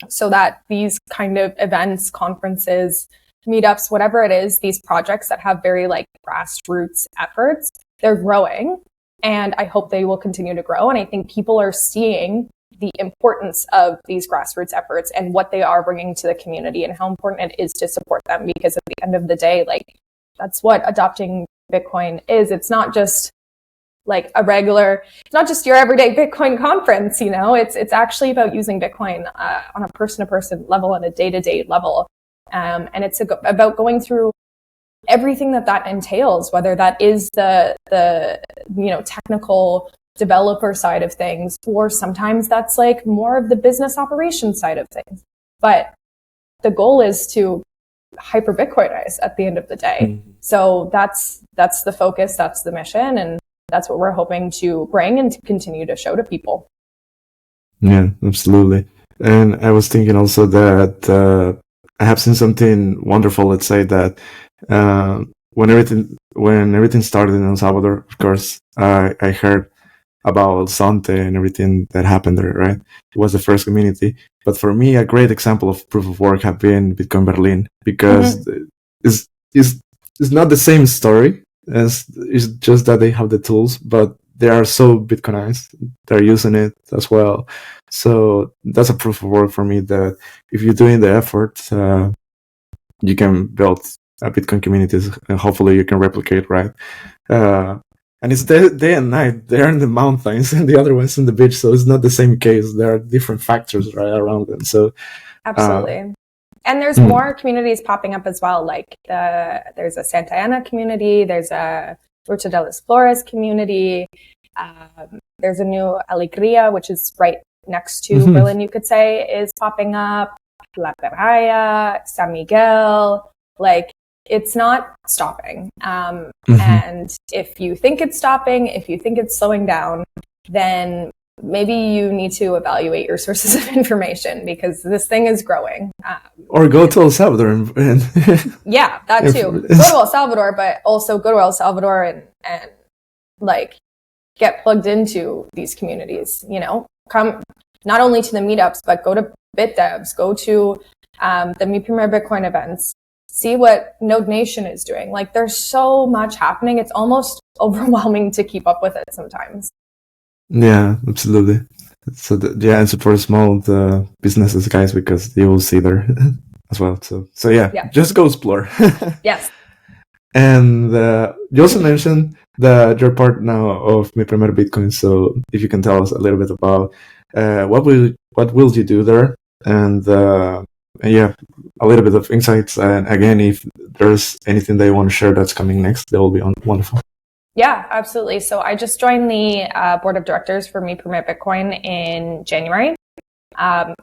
so that these kind of events, conferences, meetups, whatever it is, these projects that have very like grassroots efforts, they're growing. And I hope they will continue to grow. And I think people are seeing the importance of these grassroots efforts and what they are bringing to the community and how important it is to support them. Because at the end of the day, like, that's what adopting Bitcoin is. It's not just like it's not just your everyday Bitcoin conference, you know, it's actually about using Bitcoin on a person-to-person level, on a day-to-day level. And it's about going through everything that entails, whether that is the technical developer side of things, or sometimes that's like more of the business operation side of things. But the goal is to hyper Bitcoinize at the end of the day. Mm-hmm. So that's the focus, that's the mission, and that's what we're hoping to bring and to continue to show to people. Yeah, absolutely. And I was thinking also that I have seen something wonderful. Let's say that when everything started in El Salvador, of course, I heard about Sante and everything that happened there, right? It was the first community. But for me, a great example of proof of work have been Bitcoin Berlin, because it's not the same story. It's just that they have the tools, but they are so Bitcoinized. They're using it as well. So that's a proof of work for me that if you're doing the effort, you can build a Bitcoin communities, and hopefully you can replicate, right? And it's day and night. They're in the mountains and the other one's in the beach. So it's not the same case. There are different factors right around them. So absolutely. And there's more communities popping up as well. Like there's a Santa Ana community. There's a Ruta de las Flores community. There's a new Alegría, which is right next to Berlin, you could say, is popping up. La Peraya, San Miguel. Like, it's not stopping. And if you think it's stopping, if you think it's slowing down, then maybe you need to evaluate your sources of information, because this thing is growing. Or go to El Salvador. And yeah, that too. Go to El Salvador, but also go to El Salvador and like get plugged into these communities, you know, come not only to the meetups, but go to BitDevs, go to the Mi Primer Bitcoin events, see what Node Nation is doing. Like, there's so much happening. It's almost overwhelming to keep up with it sometimes. Yeah, absolutely. So and support small businesses, guys, because you will see there as well. So yeah, just go explore. Yes. And you also mentioned that you're part now of Mi Primer Bitcoin. So if you can tell us a little bit about what will you do there, and yeah, a little bit of insights. And again, if there's anything that you want to share that's coming next, that will be wonderful. Yeah, absolutely. So I just joined the board of directors for Mi Primer Bitcoin in January.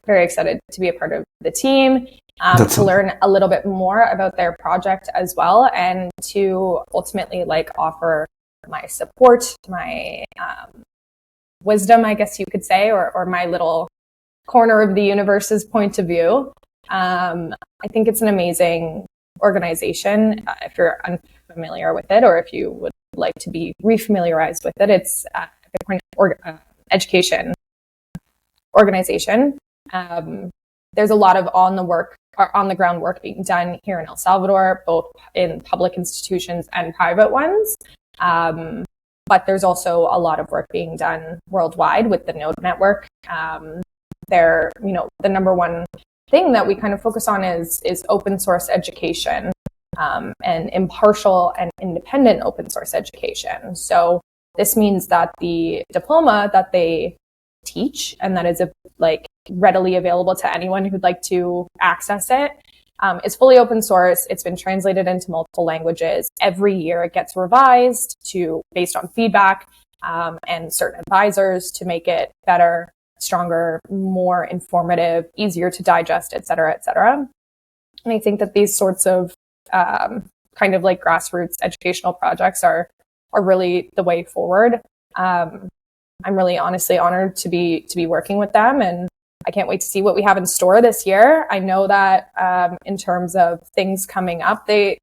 Very excited to be a part of the team, to learn a little bit more about their project as well, and to ultimately like offer my support, my wisdom, I guess you could say, or my little corner of the universe's point of view. I think it's an amazing organization. If you're unfamiliar with it, or if you would like to be refamiliarized with it, it's a Bitcoin education organization. There's a lot of on the ground work being done here in El Salvador, both in public institutions and private ones. But there's also a lot of work being done worldwide with the Node network. The number one thing that we kind of focus on is open source education, and impartial and independent open source education. So this means that the diploma that they teach and that is like readily available to anyone who'd like to access it is fully open source. It's been translated into multiple languages. Every year it gets revised based on feedback and certain advisors to make it better, stronger, more informative, easier to digest, et cetera, et cetera. And I think that these sorts of kind of like grassroots educational projects are really the way forward. I'm really honestly honored to be working with them, and I can't wait to see what we have in store this year. I know that in terms of things coming up, they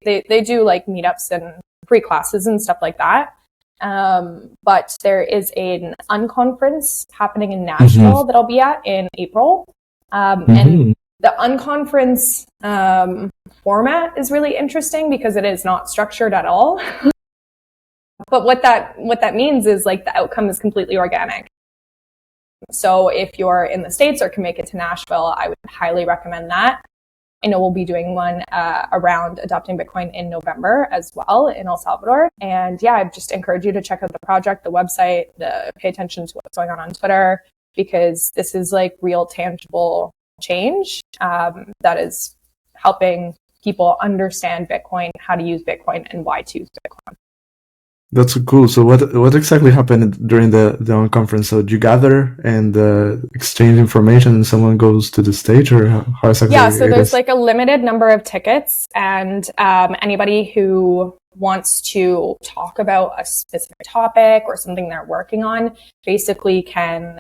do like meetups and free classes and stuff like that. But there is an unconference happening in Nashville that I'll be at in April. And the unconference format is really interesting because it is not structured at all. But what that means is like the outcome is completely organic. So if you're in the States or can make it to Nashville, I would highly recommend that. I know we'll be doing one around adopting Bitcoin in November as well in El Salvador. And yeah, I just encourage you to check out the project, the website, pay attention to what's going on Twitter, because this is like real tangible change that is helping people understand Bitcoin, how to use Bitcoin, and why to use Bitcoin. That's cool. So what exactly happened during the conference? So you gather and exchange information and someone goes to the stage, or how exactly? Yeah, so there's like a limited number of tickets, and anybody who wants to talk about a specific topic or something they're working on basically can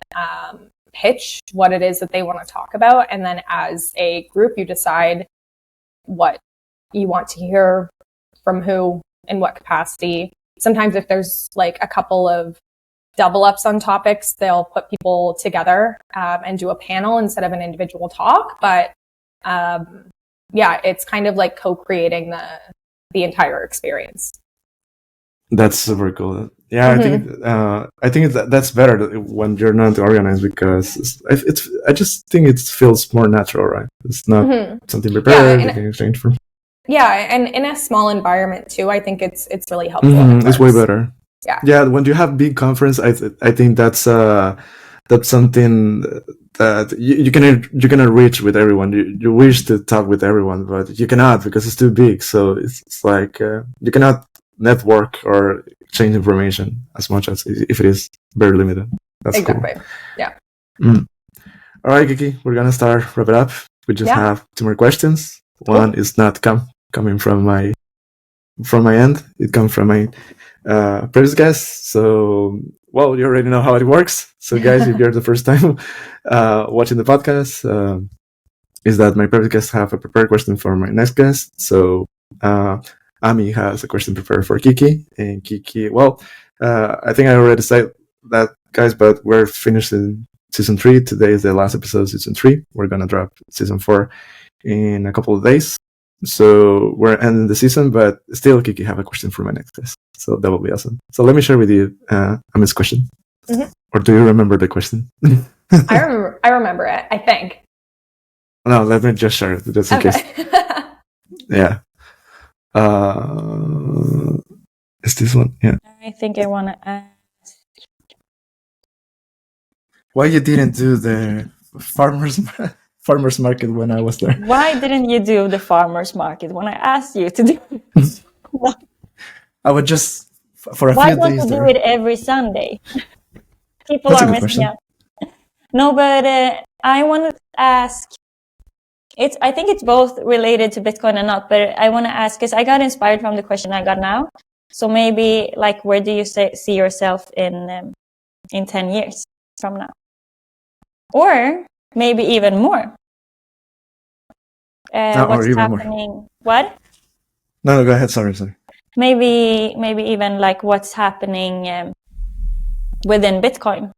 pitch what it is that they want to talk about. And then as a group, you decide what you want to hear from who, in what capacity. Sometimes if there's like a couple of double ups on topics, they'll put people together and do a panel instead of an individual talk. But yeah, it's kind of like co-creating the entire experience. That's super cool. Yeah, I think that's better when you're not organized, because I just think it feels more natural, right? It's not something prepared you can exchange from. Yeah, and in a small environment too, I think it's really helpful. It's way better. Yeah. When you have big conference, I think that's something that you cannot reach with everyone. You wish to talk with everyone, but you cannot because it's too big. So it's like you cannot network or exchange information as much as if it is very limited. That's exactly. Cool. Yeah. All right, Kiki, we're gonna wrap it up. We just have 2 more questions. One is not coming from my end. It comes from my previous guest. So, well, you already know how it works. So, guys, if you're the first time watching the podcast, is that my previous guest have a prepared question for my next guest. So, Ami has a question prepared for Kiki. And Kiki, well, I think I already said that, guys, but we're finishing season 3. Today is the last episode of season 3. We're going to drop season 4 in a couple of days. So we're ending the season, but still Kiki have a question for my next guest. So that will be awesome. So let me share with you Ami's question. Or do you remember the question? I remember it, I think. No, let me just share it just in case. Yeah. Is this one? Yeah. I think I want to ask. Why you didn't do the farmers market when I was there? Why didn't you do the farmers market when I asked you to do it? I would just for a Why few days. Why don't you do it every Sunday? People are missing out. No, but I want to ask. I think it's both related to Bitcoin and not. But I want to ask because I got inspired from the question I got now. So maybe like, where do you see yourself in 10 years from now, or maybe even more? What's even happening? More. What? No, go ahead. Sorry. Maybe even like what's happening within Bitcoin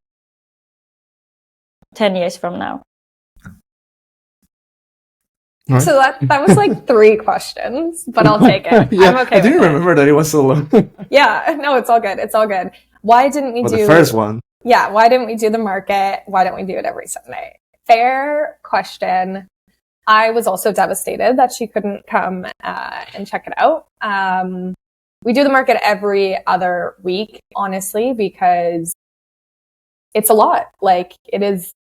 10 years from now. Right. So that was like 3 questions, but I'll take it. Yeah, I'm okay. I didn't remember that it was so long. Yeah, no, it's all good. It's all good. Why didn't we do the first one? Yeah, why didn't we do the market? Why don't we do it every Sunday? Fair question. I was also devastated that she couldn't come and check it out. we do the market every other week, honestly, because it's a lot. Like, it is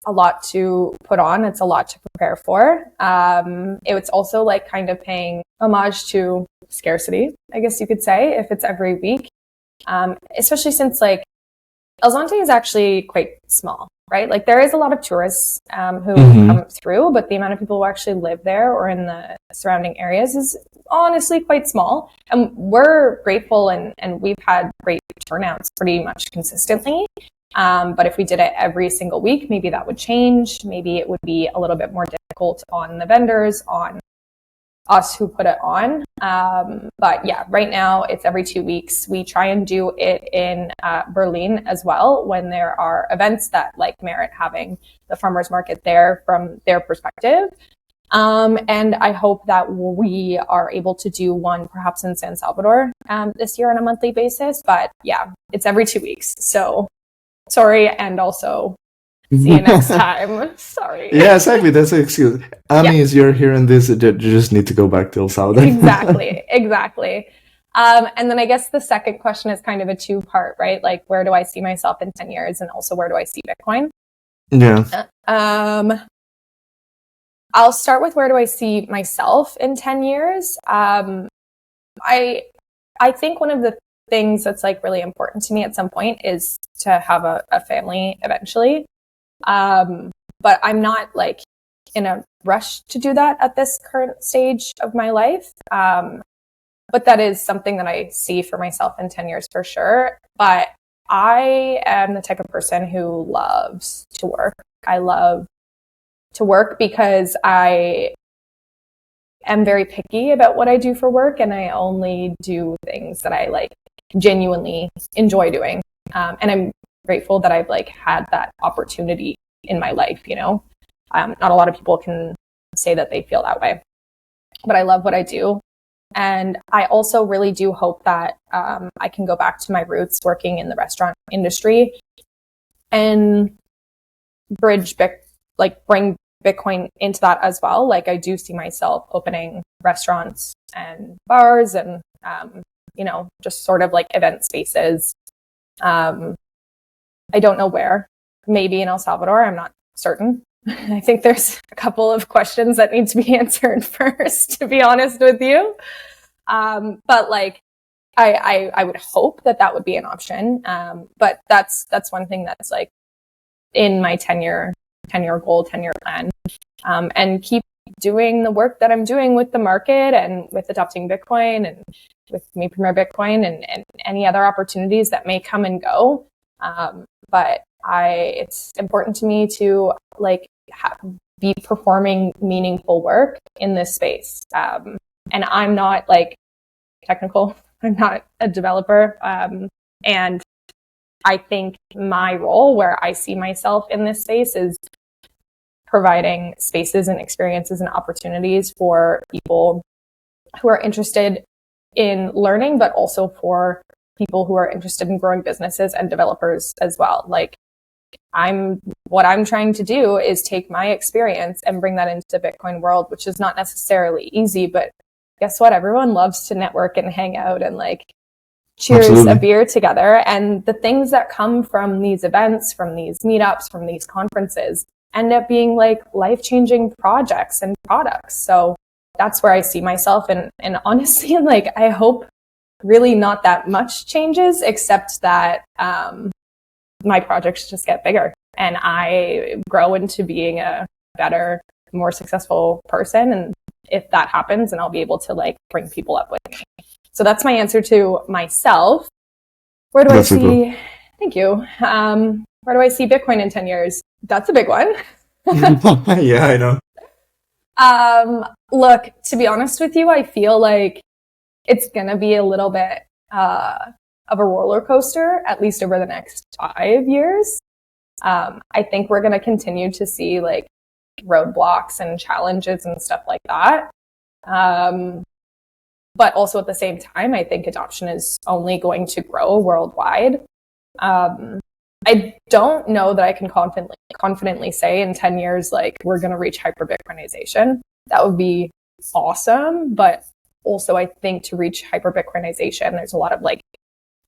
a lot to put on. It's a lot to prepare for. It's also like kind of paying homage to scarcity, I guess you could say, if it's every week. Especially since like El Zonte is actually quite small, right? Like, there is a lot of tourists who come through, but the amount of people who actually live there or in the surrounding areas is honestly quite small. And we're grateful and we've had great turnouts pretty much consistently. But if we did it every single week, maybe that would change. Maybe it would be a little bit more difficult on the vendors, on us who put it on. But yeah, right now it's every 2 weeks. We try and do it in Berlin as well when there are events that like merit having the farmers market there from their perspective. And I hope that we are able to do one perhaps in San Salvador this year on a monthly basis. But yeah, it's every 2 weeks. So sorry, and also see you next time. Sorry. Yeah, exactly. That's the excuse. As you're hearing this, you just need to go back to El Salvador. Exactly. And then I guess the second question is kind of a two-part, right? Like, where do I see myself in 10 years? And also, where do I see Bitcoin? Yeah. I'll start with where do I see myself in 10 years? I think one of the things that's like really important to me at some point is to have a family eventually. But I'm not like in a rush to do that at this current stage of my life. But that is something that I see for myself in 10 years for sure. But I am the type of person who loves to work. I love to work because I am very picky about what I do for work, and I only do things that I like genuinely enjoy doing. And I'm grateful that I've like had that opportunity in my life, you know. Not a lot of people can say that they feel that way, but I love what I do. And I also really do hope that I can go back to my roots working in the restaurant industry and bring Bitcoin into that as well. Like, I do see myself opening restaurants and bars and, just sort of like event spaces. I don't know where, maybe in El Salvador. I'm not certain. I think there's a couple of questions that need to be answered first, to be honest with you. But like, I would hope that would be an option. But that's one thing that's like in my 10-year goal, 10-year plan, and keep doing the work that I'm doing with the market and with adopting Bitcoin and with Me Premier Bitcoin and any other opportunities that may come and go. But it's important to me to like be performing meaningful work in this space. And I'm not like technical. I'm not a developer. And I think my role, where I see myself in this space, is providing spaces and experiences and opportunities for people who are interested in learning, but also for people who are interested in growing businesses and developers as well. Like, what I'm trying to do is take my experience and bring that into the Bitcoin world, which is not necessarily easy, but guess what? Everyone loves to network and hang out and like cheers Absolutely. a beer together. And the things that come from these events, from these meetups, from these conferences end up being like life-changing projects and products. So that's where I see myself. And honestly, like, I hope really not that much changes, except that my projects just get bigger and I grow into being a better, more successful person. And if that happens, then I'll be able to like bring people up with me. So that's my answer to myself. Where do I see? Cool. Thank you. Where do I see Bitcoin in 10 years? That's a big one. Yeah, I know. Look, to be honest with you, I feel like it's going to be a little bit of a roller coaster, at least over the next 5 years. I think we're going to continue to see like roadblocks and challenges and stuff like that. But also at the same time, I think adoption is only going to grow worldwide. I don't know that I can confidently say in 10 years, like, we're going to reach hyper Bitcoinization. That would be awesome, but also, I think, to reach hyper Bitcoinization, there's a lot of like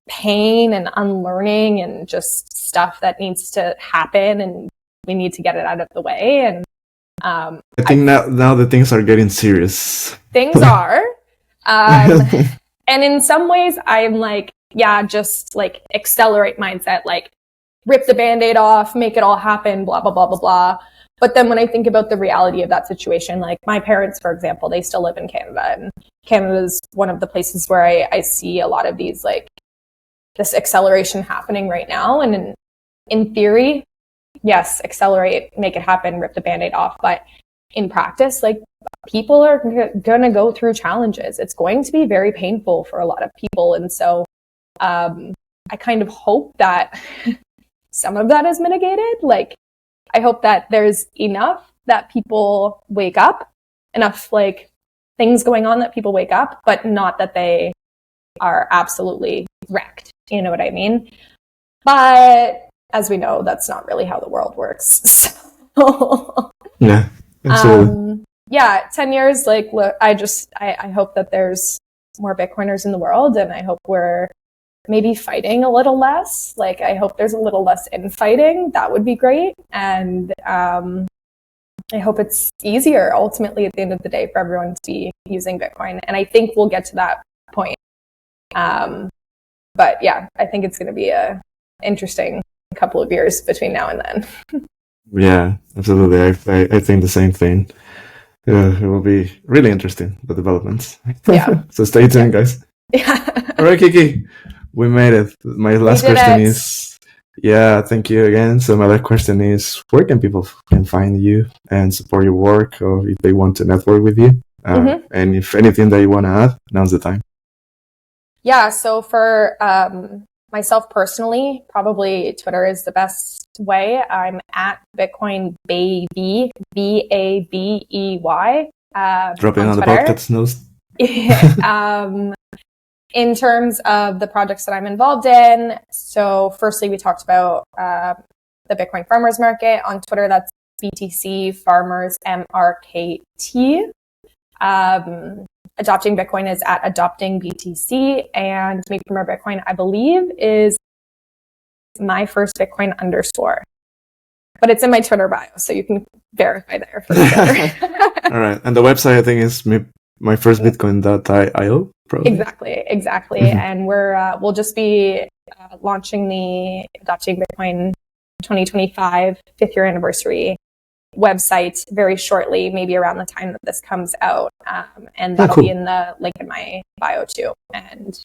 pain and unlearning and just stuff that needs to happen, and we need to get it out of the way. And I think now the things are getting serious. Things are. And in some ways, I'm like, yeah, just like accelerate mindset, like rip the Band-Aid off, make it all happen, blah, blah, blah, blah, blah. But then when I think about the reality of that situation, like my parents, for example, they still live in Canada, and Canada is one of the places where I see a lot of these, like, this acceleration happening right now. And in theory, yes, accelerate, make it happen, rip the Band-Aid off. But in practice, like, people are going to go through challenges. It's going to be very painful for a lot of people. And so I kind of hope that some of that is mitigated. Like, I hope that there's enough that people wake up, enough like things going on that people wake up, but not that they are absolutely wrecked. You know what I mean? But as we know, that's not really how the world works. So, yeah, absolutely. 10 years, like, look, I hope that there's more Bitcoiners in the world, and I hope we're maybe fighting a little less. Like, I hope there's a little less infighting. That would be great. And I hope it's easier ultimately at the end of the day for everyone to be using Bitcoin. And I think we'll get to that point. But yeah, I think it's going to be a interesting couple of years between now and then. Yeah, absolutely. I think the same thing. It will be really interesting, the developments. Yeah. So stay tuned, guys. Yeah. All right, Kiki, we made it. My last question is, thank you again. So my last question is, where can people find you and support your work, or if they want to network with you? And if anything that you want to add, now's the time. Yeah, so for myself personally, probably Twitter is the best way. I'm at Bitcoin Baby, BABEY. Dropping on the podcast notes. In terms of the projects that I'm involved in, so firstly, we talked about the Bitcoin Farmers Market. On Twitter, that's BTC Farmers MRKT. Adopting Bitcoin is at Adopting BTC, and Make Premier Bitcoin, I believe, is My First Bitcoin _. But it's in my Twitter bio, so you can verify there for sure. All right, and the website I think is myfirstbitcoin.io. Probably. Exactly. And we'll just be launching the Adopting Bitcoin 2025 5th year anniversary website very shortly, maybe around the time that this comes out. And that'll be in the link in my bio too. And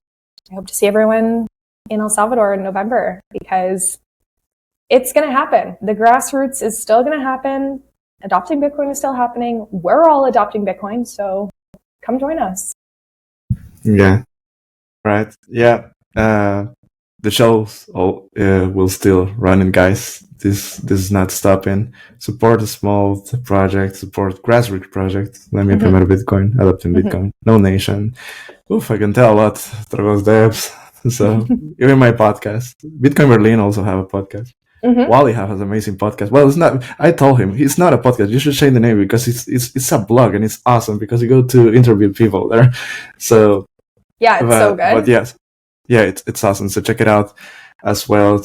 I hope to see everyone in El Salvador in November, because it's going to happen. The Grassroots is still going to happen. Adopting Bitcoin is still happening. We're all adopting Bitcoin, so come join us. Yeah. Right. Yeah. The shows will still running, guys. This is not stopping. Support a small project, support grassroots projects. Let me promote Bitcoin, adopting Bitcoin. No nation. Oof, I can tell a lot through those devs. So even my podcast, Bitcoin Berlin also have a podcast. Wally has an amazing podcast. Well, it's not. I told him it's not a podcast. You should change the name, because it's a blog, and it's awesome because you go to interview people there. So yeah, it's so good. But yes, yeah, it's awesome. So check it out as well.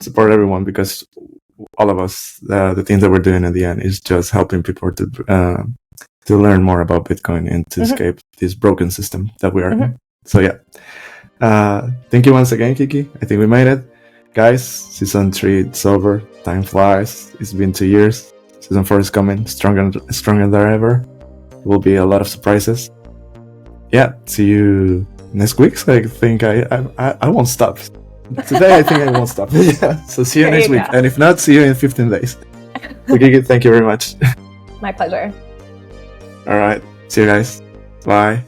Support everyone, because all of us, the things that we're doing at the end is just helping people to learn more about Bitcoin and to escape this broken system that we are in. So yeah, thank you once again, Kiki. I think we made it. Guys, season 3, it's over. Time flies. It's been 2 years. Season 4 is coming, stronger than ever. There will be a lot of surprises. Yeah, see you next week. So I think I won't stop. Today I think I won't stop. Yeah, so see you next week. And if not, see you in 15 days. So Kiki, thank you very much. My pleasure. All right, see you guys. Bye.